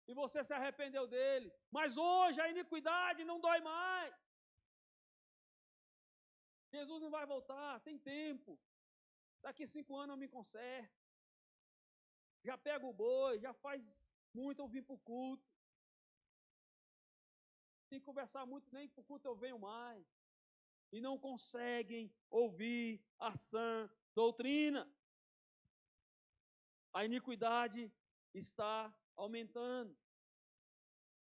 e você se arrependeu dele, mas hoje a iniquidade não dói mais. Jesus não vai voltar, tem tempo. Daqui 5 anos eu me conserto. Já pego o boi, já faz muito eu vim para o culto. Tem que conversar muito, nem para o culto eu venho mais. E não conseguem ouvir a sã doutrina. A iniquidade está aumentando.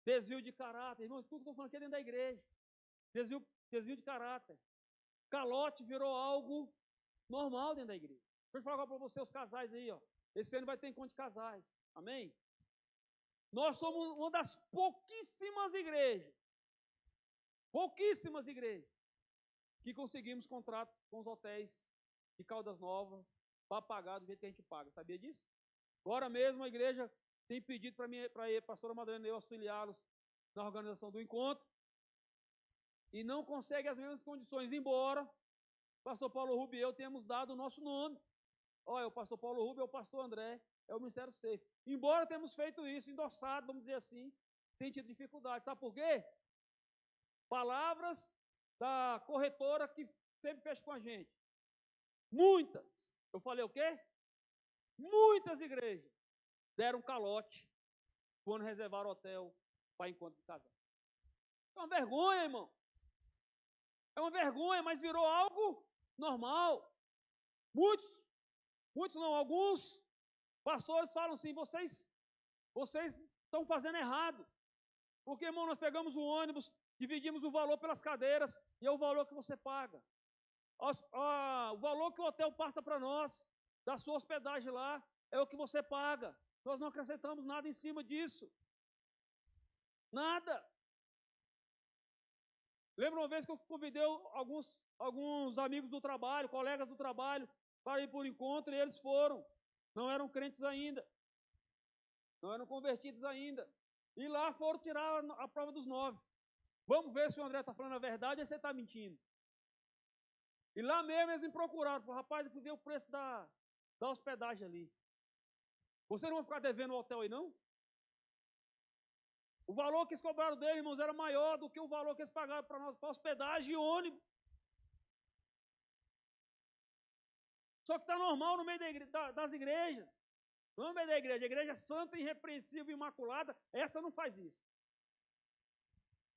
Desvio de caráter. Irmão, tudo que eu estou falando aqui é dentro da igreja. Desvio de caráter. Calote virou algo normal dentro da igreja. Deixa eu falar para você, os casais aí, ó. Esse ano vai ter encontro de casais. Amém? Nós somos uma das pouquíssimas igrejas que conseguimos contrato com os hotéis de Caldas Novas para pagar do jeito que a gente paga. Sabia disso? Agora mesmo a igreja tem pedido para a pastora Madalena e eu auxiliá-los na organização do encontro e não consegue as mesmas condições, embora o pastor Paulo Rubio e eu temos dado o nosso nome. Olha, o pastor Paulo Rubio é o pastor André, é o Ministério Safe. Embora temos feito isso, endossado, vamos dizer assim, tem tido dificuldade. Sabe por quê? Palavras da corretora que sempre fecha com a gente. Muitas, eu falei o quê? Muitas igrejas deram calote quando reservaram hotel para encontro de casal. É uma vergonha, irmão. É uma vergonha, mas virou algo normal. Muitos não, alguns pastores falam assim, vocês estão fazendo errado. Porque, irmão, nós pegamos o ônibus, dividimos o valor pelas cadeiras e é o valor que você paga. O valor que o hotel passa para nós, da sua hospedagem lá, é o que você paga. Nós não acrescentamos nada em cima disso. Nada. Lembra uma vez que eu convidei alguns amigos do trabalho, colegas do trabalho, para ir por encontro, e eles foram. Não eram crentes ainda. Não eram convertidos ainda. E lá foram tirar a prova dos 9. Vamos ver se o André está falando a verdade ou se ele está mentindo. E lá mesmo eles me procuraram. Falaram, rapaz, eu fui ver o preço da hospedagem ali. Vocês não vão ficar devendo o hotel aí, não? O valor que eles cobraram dele, irmãos, era maior do que o valor que eles pagaram para nós, para hospedagem e ônibus. Só que está normal no meio das igrejas. Não no meio da igreja. A igreja santa, irrepreensível, imaculada, essa não faz isso.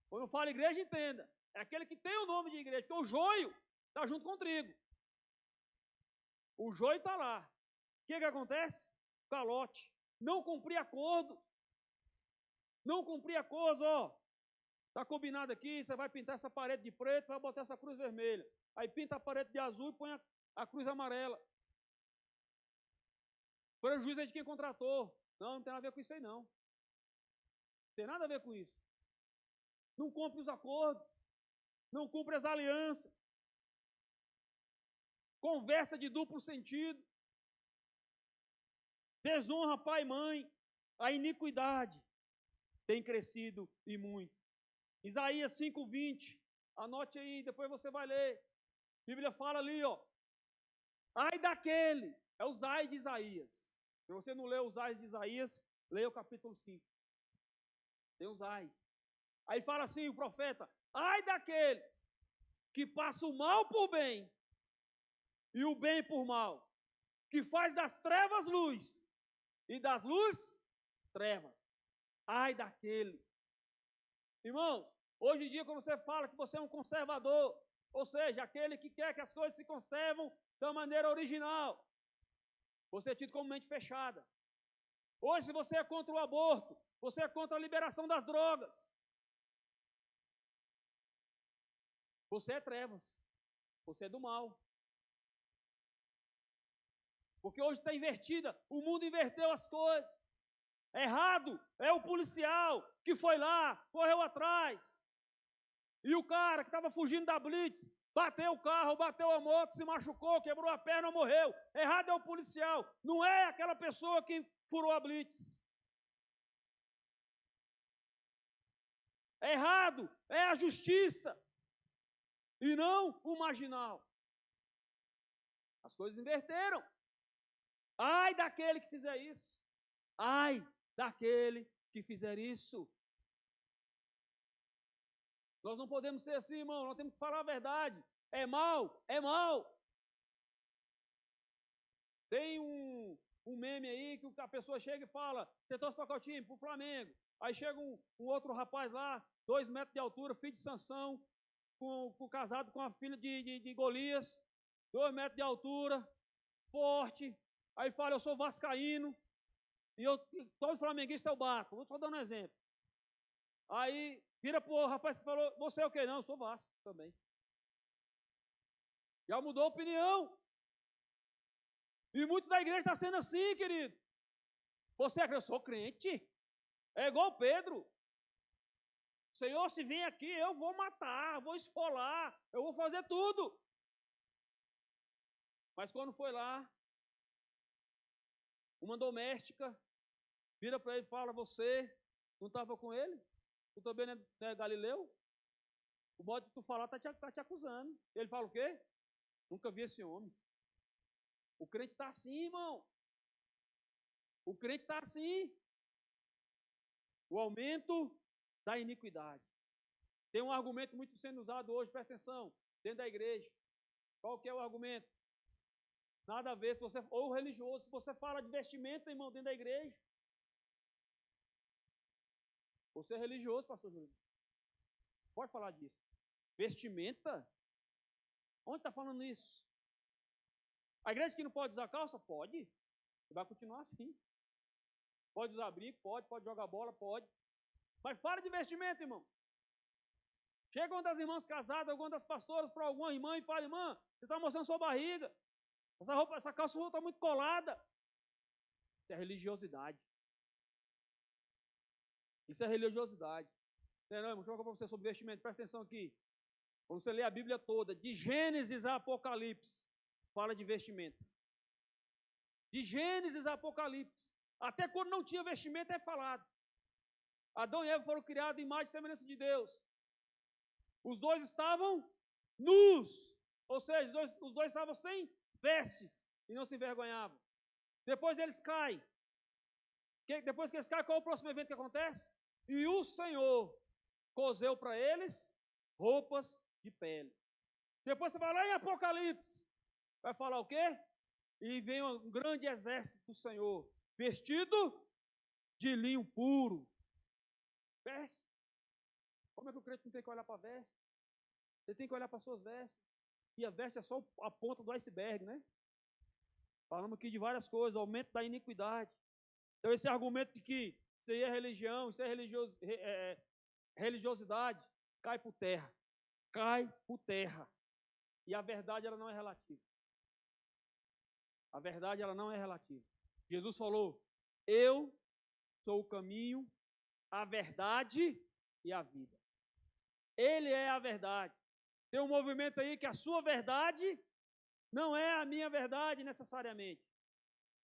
Quando eu falo igreja, entenda. É aquele que tem o nome de igreja, porque o joio está junto com o trigo. O joio está lá. O que acontece? Calote. Não cumprir acordo. Não cumprir acordo, ó. Está combinado aqui, você vai pintar essa parede de preto, vai botar essa cruz vermelha. Aí pinta a parede de azul e põe a cruz amarela. Prejuízo é de quem contratou. Não tem nada a ver com isso aí, não. Não tem nada a ver com isso. Não cumpre os acordos. Não cumpre as alianças. Conversa de duplo sentido. Desonra pai e mãe. A iniquidade tem crescido e muito. Isaías 5:20. Anote aí, depois você vai ler. A Bíblia fala ali, ó. Ai daquele. É os ai de Isaías. Se você não leu os ais de Isaías, leia o capítulo 5. Tem os ais. Aí fala assim o profeta, ai daquele que passa o mal por bem e o bem por mal, que faz das trevas luz e das luzes trevas. Ai daquele. Irmão, hoje em dia quando você fala que você é um conservador, ou seja, aquele que quer que as coisas se conservam da maneira original, você é tido como mente fechada. Hoje, se você é contra o aborto, você é contra a liberação das drogas. Você é trevas. Você é do mal. Porque hoje está invertida. O mundo inverteu as coisas. Errado é o policial que foi lá, correu atrás. E o cara que estava fugindo da blitz, bateu o carro, bateu a moto, se machucou, quebrou a perna, morreu. Errado é o policial, não é aquela pessoa que furou a blitz. Errado é a justiça e não o marginal. As coisas inverteram. Ai daquele que fizer isso. Ai daquele que fizer isso. Nós não podemos ser assim, irmão. Nós temos que falar a verdade. É mal, é mal. Tem um meme aí que a pessoa chega e fala: você torce para qual time? Para o Flamengo. Aí chega um outro rapaz lá, 2 metros de altura, filho de Sansão, casado com a filha de Golias, 2 metros de altura, forte. Aí fala: eu sou vascaíno, e todo flamenguista eu bato. Vou só dando um exemplo. Aí vira pro rapaz que falou: você é o quê? Não, eu sou Vasco também. Já mudou a opinião. E muitos da igreja estão sendo assim, querido. Você é que eu sou crente? É igual Pedro. Senhor, se vem aqui, eu vou matar, vou esfolar, eu vou fazer tudo. Mas quando foi lá, uma doméstica vira para ele e fala: você não estava com ele? Tu também não é Galileu? O modo de tu falar está te acusando. Ele fala o quê? Nunca vi esse homem. O crente está assim, irmão. O crente está assim. O aumento da iniquidade. Tem um argumento muito sendo usado hoje, presta atenção, dentro da igreja. Qual que é o argumento? Nada a ver, se você, ou religioso, se você fala de vestimenta, irmão, dentro da igreja. Você é religioso, pastor Júlio. Pode falar disso. Vestimenta? Onde está falando isso? A igreja que não pode usar calça? Pode. Vai continuar assim. Pode usar brinco? Pode jogar bola? Pode. Mas fala de vestimento, irmão. Chega uma das irmãs casadas, alguma das pastoras para alguma irmã e fala: irmã, você está mostrando sua barriga. Essa calça está muito colada. Isso é religiosidade. Isso é religiosidade. Não, irmão, deixa eu falar para você sobre vestimento. Presta atenção aqui. Quando você lê a Bíblia toda, de Gênesis a Apocalipse, fala de vestimento. De Gênesis a Apocalipse. Até quando não tinha vestimento é falado. Adão e Eva foram criados em imagem e semelhança de Deus. Os dois estavam nus. Ou seja, os dois estavam sem vestes e não se envergonhavam. Depois eles caem. Depois que eles caem, qual é o próximo evento que acontece? E o Senhor coseu para eles roupas de pele. Depois você vai lá em Apocalipse. Vai falar o quê? E vem um grande exército do Senhor, vestido de linho puro. Veste. Como é que o crente não tem que olhar para a veste? Ele tem que olhar para as suas vestes. E a veste é só a ponta do iceberg, né? Falamos aqui de várias coisas, aumento da iniquidade. Então esse argumento de que isso aí é religião, isso é religiosidade, cai por terra. Cai por terra. E a verdade, ela não é relativa. A verdade, ela não é relativa. Jesus falou: eu sou o caminho, a verdade e a vida. Ele é a verdade. Tem um movimento aí que a sua verdade não é a minha verdade necessariamente.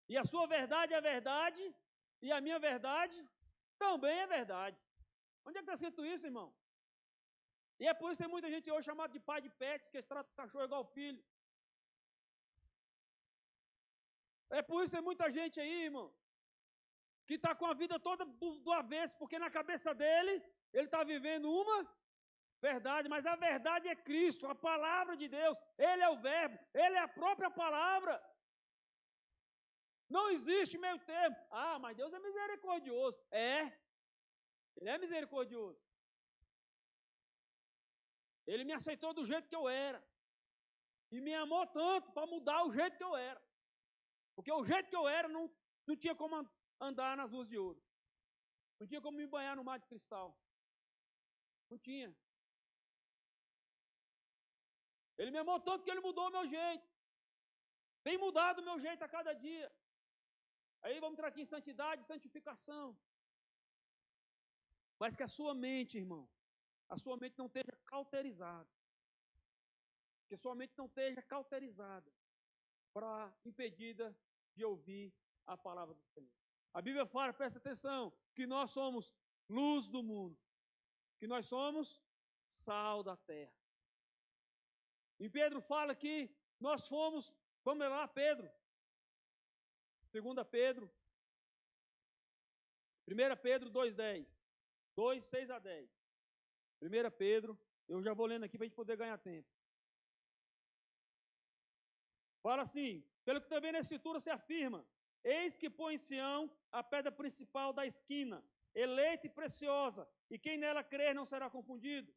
E a sua verdade é verdade, e a minha verdade também é verdade. Onde é que está escrito isso, irmão? E é por isso que tem muita gente hoje chamada de pai de pets, que trata o cachorro igual filho. É por isso que tem muita gente aí, irmão, que está com a vida toda do avesso, porque na cabeça dele, ele está vivendo uma verdade, mas a verdade é Cristo, a palavra de Deus. Ele é o verbo, ele é a própria palavra. Não existe meio termo. Ah, mas Deus é misericordioso. Ele é misericordioso. Ele me aceitou do jeito que eu era. E me amou tanto para mudar o jeito que eu era. Porque o jeito que eu era não tinha como andar nas ruas de ouro. Não tinha como me banhar no mar de cristal. Não tinha. Ele me amou tanto que ele mudou o meu jeito. Tem mudado o meu jeito a cada dia. Aí vamos entrar aqui em santidade e santificação. Mas que a sua mente, irmão, a sua mente não esteja cauterizada. que sua mente não esteja cauterizada, impedida de ouvir a palavra do Senhor. A Bíblia fala, presta atenção, que nós somos luz do mundo, que nós somos sal da terra. E Pedro fala que nós fomos, vamos lá, Pedro, 2 Pedro, 1 Pedro 2:10, 2, 6 a 10. 1 Pedro, eu já vou lendo aqui para a gente poder ganhar tempo. Fala assim, pelo que também na Escritura se afirma, eis que põe em Sião a pedra principal da esquina, eleita e preciosa, e quem nela crer não será confundido.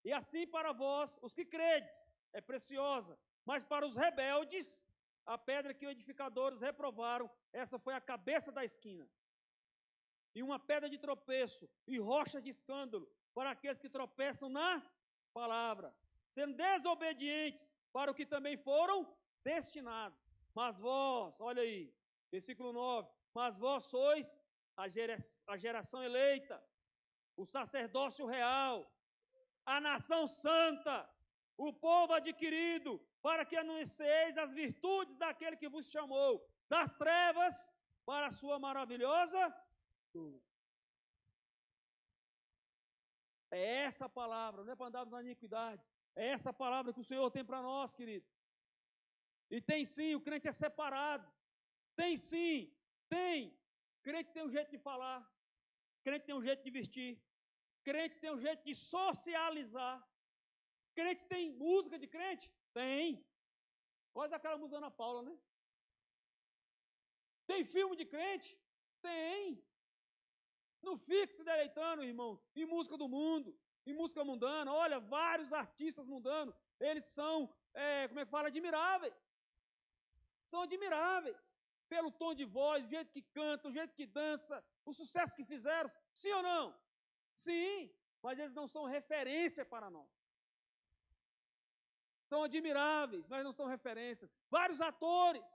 E assim para vós, os que credes, é preciosa, mas para os rebeldes, a pedra que os edificadores reprovaram, essa foi a cabeça da esquina. E uma pedra de tropeço e rocha de escândalo para aqueles que tropeçam na palavra, sendo desobedientes para o que também foram destinados. Mas vós, olha aí, versículo 9, mas vós sois a geração eleita, o sacerdócio real, a nação santa, o povo adquirido, para que anuncieis as virtudes daquele que vos chamou das trevas para a sua maravilhosa luz. É essa a palavra, não é para andarmos na iniquidade, é essa a palavra que o Senhor tem para nós, querido. E tem sim, o crente é separado, tem sim, tem. Crente tem um jeito de falar, crente tem um jeito de vestir, crente tem um jeito de socializar. Crente tem música de crente? Tem. Quase aquela música da Ana Paula, né? Tem filme de crente? Tem. Não fique se deleitando, irmão, em música do mundo, em música mundana. Olha, vários artistas mundanos, eles são, como é que fala, admiráveis. São admiráveis. Pelo tom de voz, o jeito que canta, o jeito que dança, o sucesso que fizeram. Sim ou não? Sim, mas eles não são referência para nós. São admiráveis, mas não são referências. Vários atores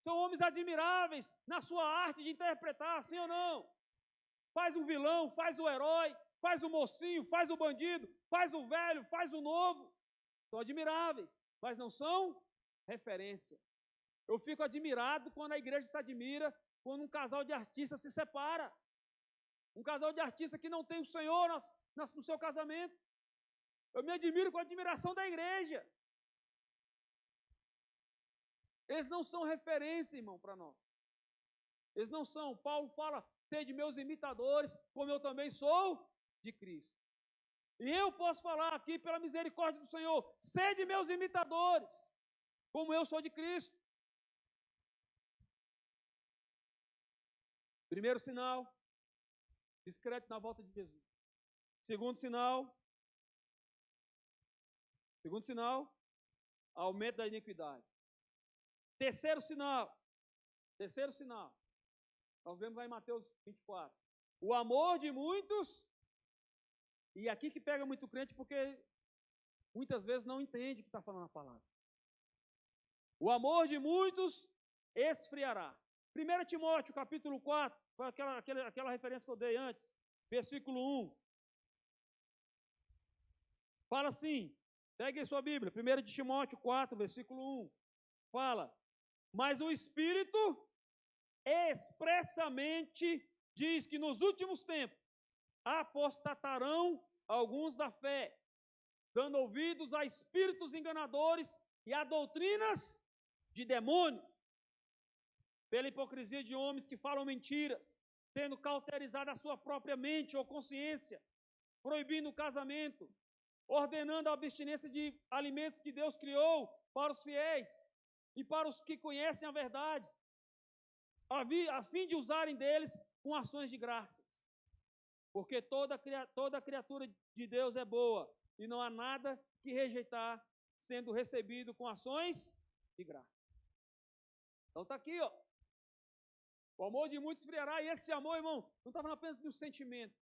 são homens admiráveis na sua arte de interpretar, sim ou não? Faz o vilão, faz o herói, faz o mocinho, faz o bandido, faz o velho, faz o novo. São admiráveis, mas não são referência. Eu fico admirado quando a igreja se admira, quando um casal de artistas se separa. Um casal de artistas que não tem o Senhor no seu casamento. Eu me admiro com a admiração da igreja. Eles não são referência, irmão, para nós. Eles não são. Paulo fala, sede meus imitadores, como eu também sou de Cristo. E eu posso falar aqui, pela misericórdia do Senhor, sede meus imitadores, como eu sou de Cristo. Primeiro sinal, discreto na volta de Jesus. Segundo sinal, aumento da iniquidade. Terceiro sinal, nós vemos lá em Mateus 24, o amor de muitos, e aqui que pega muito crente, porque muitas vezes não entende o que está falando a palavra. O amor de muitos esfriará. 1 Timóteo, capítulo 4, foi aquela referência que eu dei antes, versículo 1. Fala assim, pegue em sua Bíblia, 1 Timóteo 4, versículo 1. Fala, mas o Espírito expressamente diz que nos últimos tempos apostatarão alguns da fé, dando ouvidos a espíritos enganadores e a doutrinas de demônio, pela hipocrisia de homens que falam mentiras, tendo cauterizado a sua própria mente ou consciência, proibindo o casamento, ordenando a abstinência de alimentos que Deus criou para os fiéis e para os que conhecem a verdade, a fim de usarem deles com ações de graças. Porque toda criatura de Deus é boa, e não há nada que rejeitar, sendo recebido com ações de graça. Então está aqui, ó. O amor de muitos esfriará, e esse amor, irmão, não está falando apenas de um sentimento.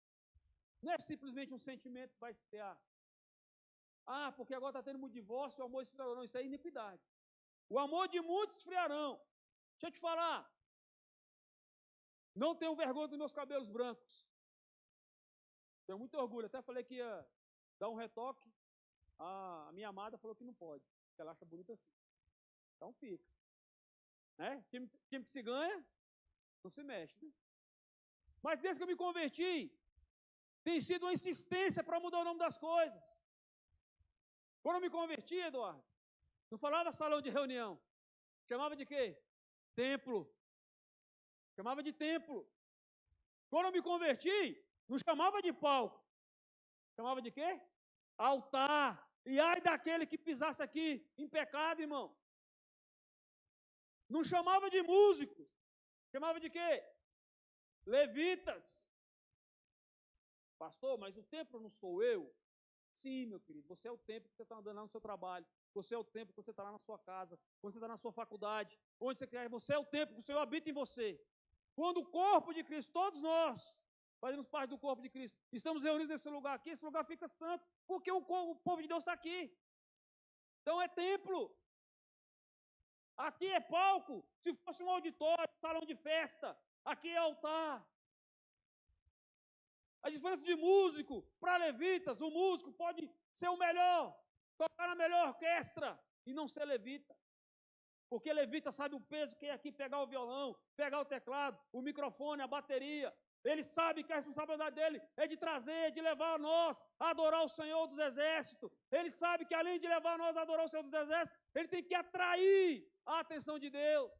Não é simplesmente um sentimento que vai esfriar. Ah, porque agora está tendo muito divórcio, o amor esfriará. Não, isso é iniquidade. O amor de muitos esfriarão. Deixa eu te falar. Não tenho vergonha dos meus cabelos brancos. Tenho muito orgulho. Até falei que ia dar um retoque. A minha amada falou que não pode. Porque ela acha bonito assim. Então fica. Né? Time que se ganha, não se mexe. Né? Mas desde que eu me converti, tem sido uma insistência para mudar o nome das coisas. Quando eu me converti, Eduardo, não falava salão de reunião. Chamava de quê? Templo. Chamava de templo. Quando eu me converti, não chamava de palco. Chamava de quê? Altar. E ai daquele que pisasse aqui em pecado, irmão. Não chamava de músicos. Chamava de quê? Levitas. Pastor, mas o templo não sou eu? Sim, meu querido. Você é o templo que você está andando lá no seu trabalho. Você é o templo que você está lá na sua casa. Quando você está na sua faculdade. Onde você quer. Você é o templo que o Senhor habita em você. Quando o corpo de Cristo, todos nós, fazemos parte do corpo de Cristo, estamos reunidos nesse lugar aqui, esse lugar fica santo, porque o povo de Deus está aqui. Então é templo. Aqui é palco. Se fosse um auditório, um salão de festa, aqui é altar. A diferença de músico para levitas, o músico pode ser o melhor, tocar na melhor orquestra e não ser levita. Porque levita sabe o peso que é aqui pegar o violão, pegar o teclado, o microfone, a bateria. Ele sabe que a responsabilidade dele é de trazer, de levar nós a adorar o Senhor dos Exércitos. Ele sabe que além de levar nós a adorar o Senhor dos Exércitos, ele tem que atrair a atenção de Deus.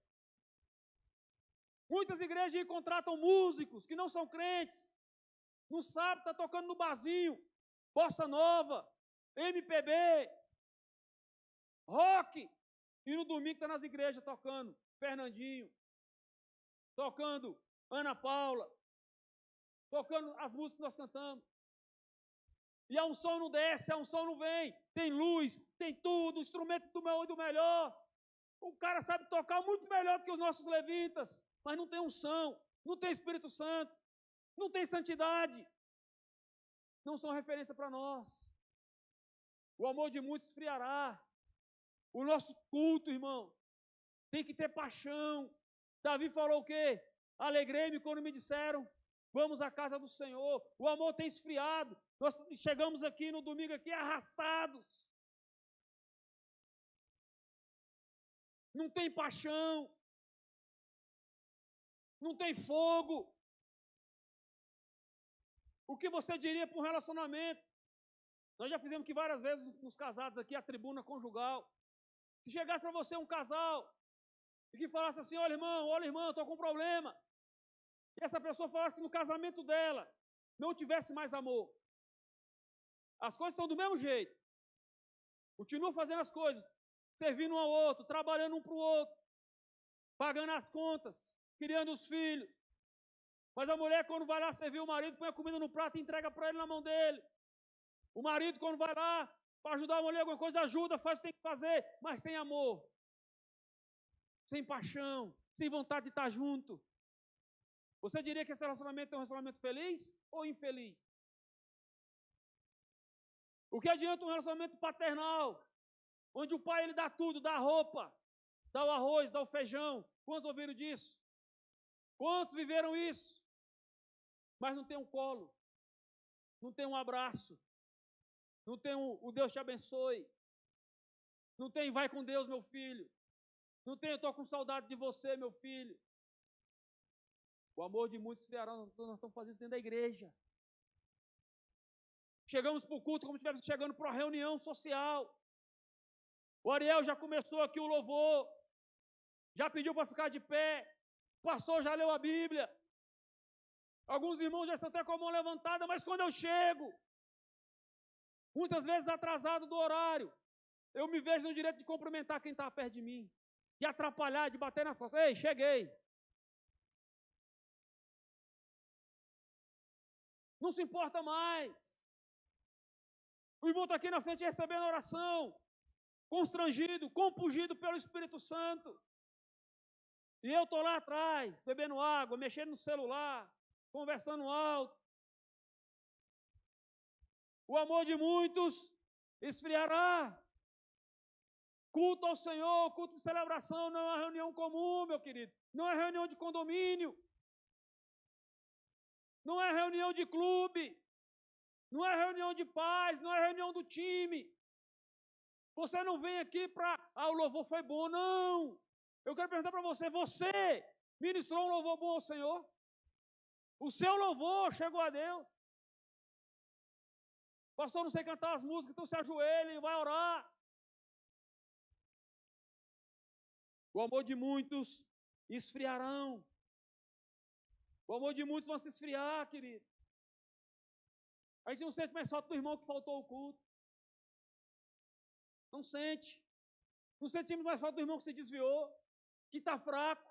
Muitas igrejas contratam músicos que não são crentes. Não sabe, está tocando no barzinho, bossa nova, MPB, rock. E no domingo está nas igrejas tocando Fernandinho, tocando Ana Paula, tocando as músicas que nós cantamos. E a unção não desce, a unção não vem. Tem luz, tem tudo, instrumento do melhor. O cara sabe tocar muito melhor do que os nossos levitas, mas não tem unção, não tem Espírito Santo, não tem santidade. Não são referência para nós. O amor de muitos esfriará. O nosso culto, irmão, tem que ter paixão. Davi falou o quê? Alegrei-me quando me disseram, vamos à casa do Senhor. O amor tem esfriado. Nós chegamos aqui no domingo aqui arrastados. Não tem paixão. Não tem fogo. O que você diria para um relacionamento? Nós já fizemos aqui várias vezes nos casados aqui, a tribuna conjugal. Se chegasse para você um casal e que falasse assim, olha irmão, estou com um problema. E essa pessoa falasse que no casamento dela não tivesse mais amor. As coisas estão do mesmo jeito. Continua fazendo as coisas, servindo um ao outro, trabalhando um para o outro, pagando as contas, criando os filhos. Mas a mulher, quando vai lá servir o marido, põe a comida no prato e entrega para ele na mão dele. O marido, quando vai lá para ajudar a mulher, alguma coisa ajuda, faz o que tem que fazer, mas sem amor, sem paixão, sem vontade de estar junto. Você diria que esse relacionamento é um relacionamento feliz ou infeliz? O que adianta um relacionamento paternal, onde o pai ele dá tudo, dá a roupa, dá o arroz, dá o feijão? Quantos ouviram disso? Quantos viveram isso? Mas não tem um colo, não tem um abraço, não tem o Deus te abençoe, não tem vai com Deus, meu filho, não tem eu estou com saudade de você, meu filho. O amor de muitos esfriará, nós estamos fazendo isso dentro da igreja. Chegamos para o culto como se estivéssemos chegando para uma reunião social. O Ariel já começou aqui o louvor, já pediu para ficar de pé, o pastor já leu a Bíblia. Alguns irmãos já estão até com a mão levantada, mas quando eu chego, muitas vezes atrasado do horário, eu me vejo no direito de cumprimentar quem está perto de mim, de atrapalhar, de bater nas costas. Ei, cheguei. Não se importa mais. O irmão está aqui na frente recebendo oração, constrangido, compungido pelo Espírito Santo. E eu estou lá atrás, bebendo água, mexendo no celular, conversando alto. O amor de muitos esfriará. Culto ao Senhor, culto de celebração, não é uma reunião comum, meu querido. Não é reunião de condomínio. Não é reunião de clube. Não é reunião de paz, não é reunião do time. Você não vem aqui para, o louvor foi bom, não. Eu quero perguntar para você, ministrou um louvor bom ao Senhor? O seu louvor chegou a Deus? Pastor, não sei cantar as músicas, então se ajoelhe e vai orar. O amor de muitos esfriarão. O amor de muitos vai se esfriar, querido. A gente não sente mais falta do irmão que faltou ao culto. Não sente. Não sentimos mais falta do irmão que se desviou, que está fraco.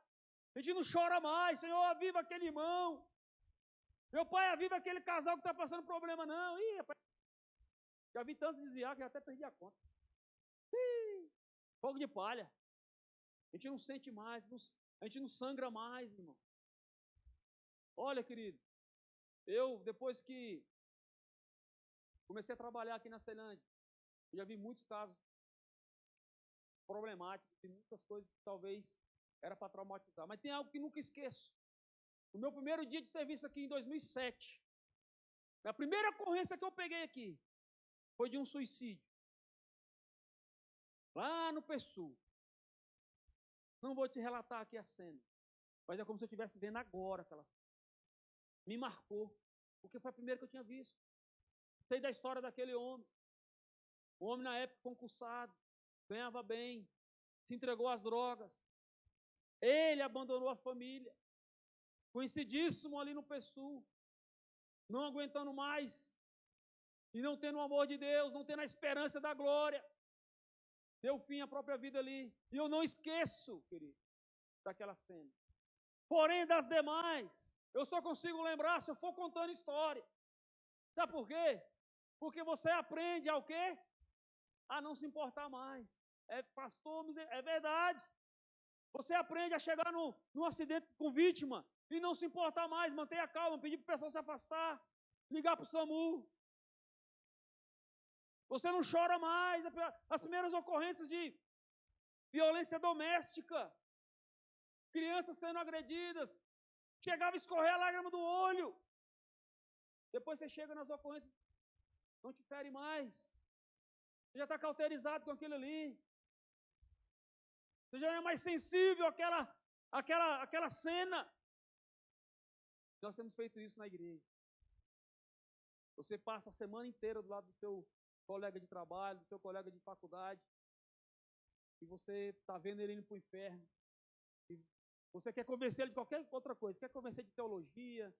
A gente não chora mais. Senhor, aviva aquele irmão. Meu pai, aviva aquele casal que está passando problema, não. Ih, rapaz. Já vi tantos desviar que já até perdi a conta. Ih, fogo de palha. A gente não sente mais, a gente não sangra mais, irmão. Olha, querido, eu, depois que comecei a trabalhar aqui na Ceilândia, já vi muitos casos problemáticos e muitas coisas que talvez era para traumatizar. Mas tem algo que nunca esqueço. No meu primeiro dia de serviço aqui em 2007, a primeira ocorrência que eu peguei aqui foi de um suicídio. Lá no PSU. Não vou te relatar aqui a cena, mas é como se eu estivesse vendo agora aquela cena. Me marcou, porque foi a primeira que eu tinha visto. Sei da história daquele homem. O homem, na época, concursado, ganhava bem, se entregou às drogas. Ele abandonou a família. Conhecidíssimo ali no PSU. Não aguentando mais. E não tendo o amor de Deus, não tendo a esperança da glória. Deu fim à própria vida ali. E eu não esqueço, querido, daquela cena. Porém, das demais, eu só consigo lembrar se eu for contando história. Sabe por quê? Porque você aprende ao quê? A não se importar mais. Pastor, é verdade. Você aprende a chegar num acidente com vítima e não se importar mais, manter a calma, pedir para o pessoal se afastar, ligar para o SAMU. Você não chora mais. As primeiras ocorrências de violência doméstica, crianças sendo agredidas, chegava a escorrer a lágrima do olho. Depois você chega nas ocorrências, não te fere mais. Você já está cauterizado com aquilo ali. Você já é mais sensível àquela cena. Nós temos feito isso na igreja. Você passa a semana inteira do lado do teu colega de trabalho, do teu colega de faculdade, e você está vendo ele indo para o inferno. E você quer convencer ele de qualquer outra coisa. Quer convencer de teologia,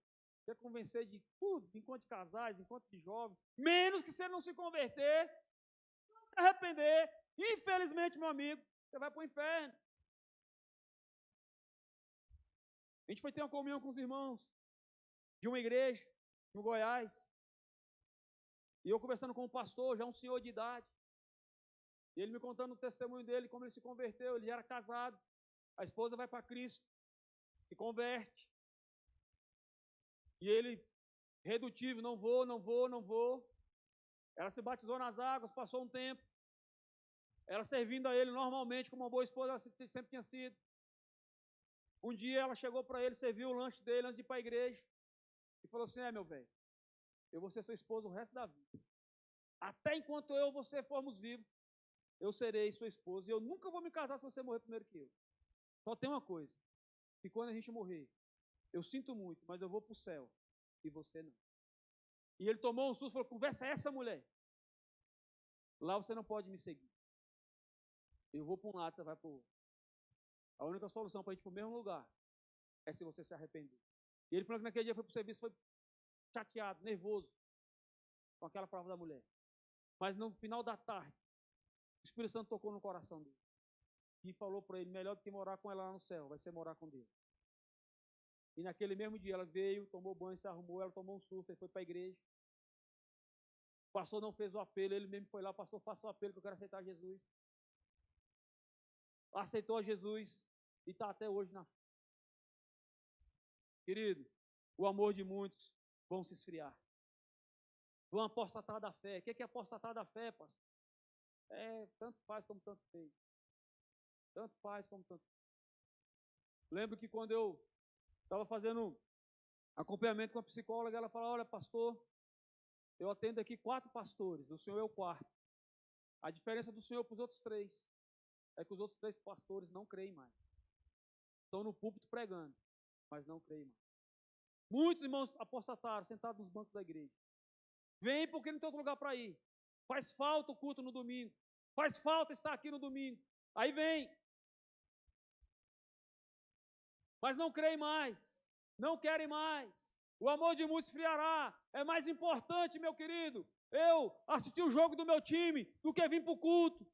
quer convencer de tudo, de encontro de casais, de encontro de jovens. Menos que você não se converter, não se arrepender. Infelizmente, meu amigo, você vai para o inferno. A gente foi ter uma comunhão com os irmãos de uma igreja no Goiás. E eu conversando com o pastor, já um senhor de idade. E ele me contando o testemunho dele, como ele se converteu. Ele era casado. A esposa vai para Cristo. Se converte. E ele, redutivo, não vou. Ela se batizou nas águas, passou um tempo. Ela servindo a ele normalmente, como uma boa esposa, ela sempre tinha sido. Um dia ela chegou para ele, serviu o lanche dele antes de ir para a igreja. E falou assim, meu velho, eu vou ser sua esposa o resto da vida. Até enquanto eu e você formos vivos, eu serei sua esposa. E eu nunca vou me casar se você morrer primeiro que eu. Só tem uma coisa, que quando a gente morrer, eu sinto muito, mas eu vou para o céu. E você não. E ele tomou um susto e falou, conversa essa mulher. Lá você não pode me seguir. Eu vou para um lado, você vai para o outro. A única solução para a gente ir para o mesmo lugar é se você se arrepender. E ele falou que naquele dia foi para o serviço, foi chateado, nervoso com aquela palavra da mulher. Mas no final da tarde, o Espírito Santo tocou no coração dele e falou para ele, melhor do que morar com ela lá no céu, vai ser morar com Deus. E naquele mesmo dia ela veio, tomou banho, se arrumou, ela tomou um susto, ele foi para a igreja. O pastor não fez o apelo, ele mesmo foi lá, pastor, faça o apelo que eu quero aceitar Jesus. Aceitou a Jesus e está até hoje na fé. Querido, o amor de muitos vão se esfriar. Vão apostatar da fé. O que é apostatar da fé, pastor? Tanto faz como tanto fez. Tanto faz como tanto fez. Lembro que quando eu estava fazendo acompanhamento com a psicóloga, ela falou, olha, pastor, eu atendo aqui 4 pastores, o senhor é o 4º. A diferença do Senhor para os outros 3 é que os outros 3 pastores não creem mais. Estão no púlpito pregando, mas não creem mais. Muitos irmãos apostataram, sentados nos bancos da igreja. Vem porque não tem outro lugar para ir. Faz falta o culto no domingo. Faz falta estar aqui no domingo. Aí vem. Mas não creem mais. Não querem mais. O amor de muitos esfriará. É mais importante, meu querido, eu assistir o jogo do meu time do que vir para o culto.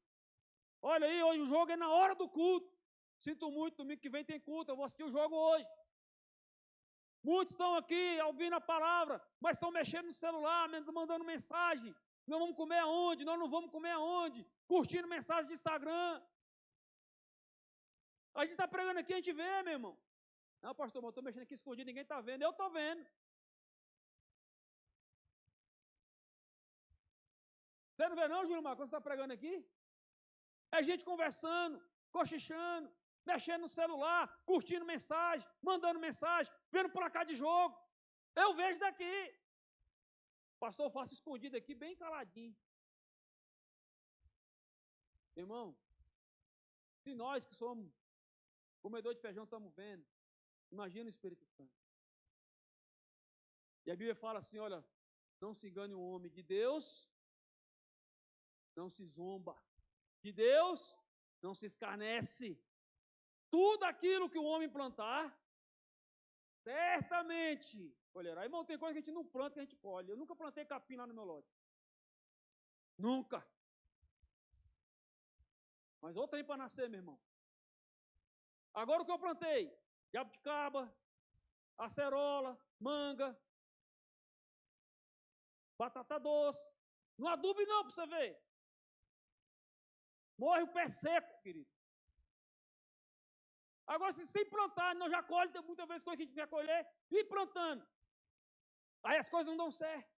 Olha aí, hoje o jogo é na hora do culto. Sinto muito, domingo que vem tem culto, eu vou assistir o jogo hoje. Muitos estão aqui ouvindo a palavra, mas estão mexendo no celular, mandando mensagem. Nós vamos comer aonde? Nós não vamos comer aonde? Curtindo mensagem de Instagram. A gente está pregando aqui, a gente vê, meu irmão. Não, pastor, eu estou mexendo aqui escondido, ninguém está vendo. Eu estou vendo. Você não vê não, Júlio Marcos, quando você está pregando aqui? É gente conversando, cochichando, mexendo no celular, curtindo mensagem, mandando mensagem, vendo placar de jogo. Eu vejo daqui. Pastor, eu faço escondido aqui, bem caladinho. Irmão, se nós que somos comedor de feijão estamos vendo, imagina o Espírito Santo. E a Bíblia fala assim, olha, não se engane o homem de Deus, não se zomba. De Deus, não se escarnece. Tudo aquilo que o homem plantar, certamente colherá. Irmão, tem coisa que a gente não planta, que a gente colhe. Eu nunca plantei capim lá no meu lote. Nunca. Mas outro tem para nascer, meu irmão. Agora o que eu plantei? Jabuticaba, acerola, manga, batata doce. Não adubo não, para você ver. Morre o pé seco, querido. Agora, se sem plantar, nós já colhe, tem muitas vezes coisa que a gente quer colher, e plantando. Aí as coisas não dão certo.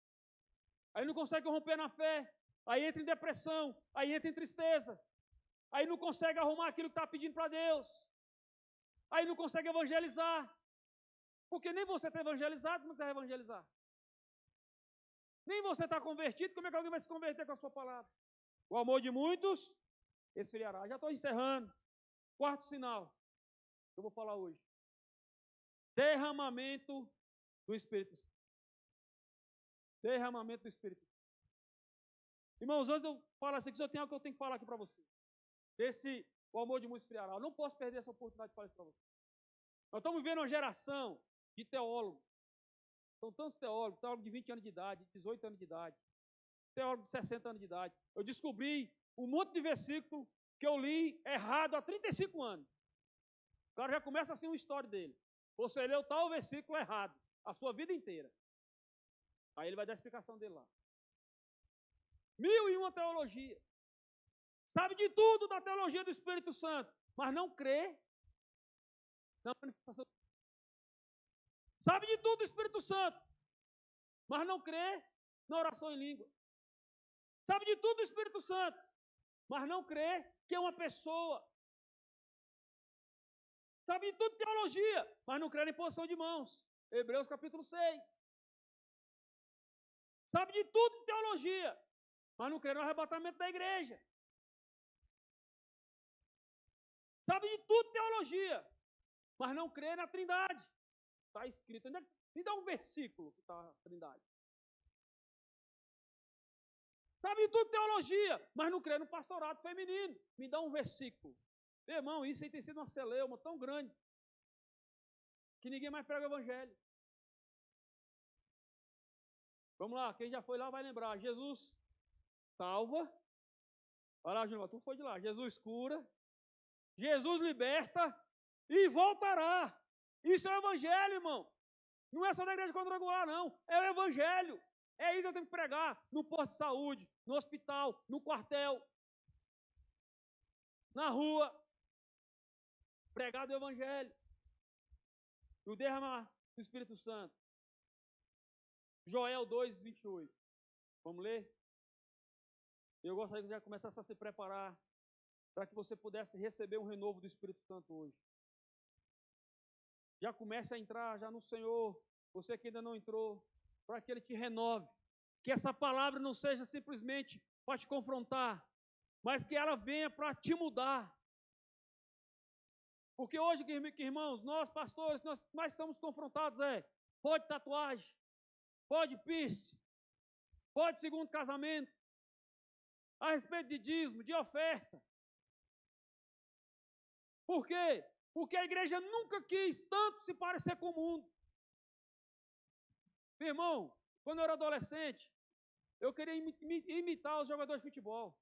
Aí não consegue romper na fé. Aí entra em depressão. Aí entra em tristeza. Aí não consegue arrumar aquilo que está pedindo para Deus. Aí não consegue evangelizar. Porque nem você está evangelizado, como você vai evangelizar? Nem você está convertido, como é que alguém vai se converter com a sua palavra? O amor de muitos esfriará. Já estou encerrando. Quarto sinal que eu vou falar hoje. Derramamento do Espírito Santo. Derramamento do Espírito Santo. Irmãos, antes de eu falar isso aqui, eu tenho algo que eu tenho que falar aqui para você. O amor de muitos esfriará. Eu não posso perder essa oportunidade de falar isso para você. Nós estamos vivendo uma geração de teólogos. São tantos teólogos de 20 anos de idade, 18 anos de idade, teólogos de 60 anos de idade. Eu descobri um monte de versículo que eu li errado há 35 anos. O cara já começa assim uma história dele. Você leu tal versículo errado a sua vida inteira. Aí ele vai dar a explicação dele lá. 1001 teologia. Sabe de tudo da teologia do Espírito Santo, mas não crê na manifestação. Sabe de tudo do Espírito Santo, mas não crê na oração em língua. Sabe de tudo do Espírito Santo, mas não crê que é uma pessoa. Sabe de tudo de teologia, mas não crê na imposição de mãos. Hebreus capítulo 6. Sabe de tudo de teologia, mas não crê no arrebatamento da igreja. Sabe de tudo de teologia, mas não crê na Trindade. Está escrito. Me dá um versículo que está na Trindade. Sabe de tudo de teologia, mas não crê no pastorado feminino. Me dá um versículo. Meu irmão, isso aí tem sido uma celeuma tão grande que ninguém mais prega o evangelho. Vamos lá, quem já foi lá vai lembrar. Jesus salva. Olha lá, Júnior, tu foi de lá. Jesus cura. Jesus liberta e voltará. Isso é o evangelho, irmão. Não é só da igreja quadrangular, não. É o evangelho. É isso que eu tenho que pregar no posto de saúde, no hospital, no quartel, na rua. Pregar do evangelho. E o derramar do Espírito Santo. Joel 2, 28. Vamos ler? Eu gostaria que você já começasse a se preparar para que você pudesse receber um renovo do Espírito Santo hoje. Já comece a entrar já no Senhor, você que ainda não entrou, para que Ele te renove. Que essa palavra não seja simplesmente para te confrontar, mas que ela venha para te mudar. Porque hoje, irmãos, nós pastores, nós mais somos confrontados, pode tatuagem, pode piercing, pode segundo casamento, a respeito de dízimo, de oferta. Por quê? Porque a igreja nunca quis tanto se parecer com o mundo. Meu irmão, quando eu era adolescente, eu queria imitar os jogadores de futebol.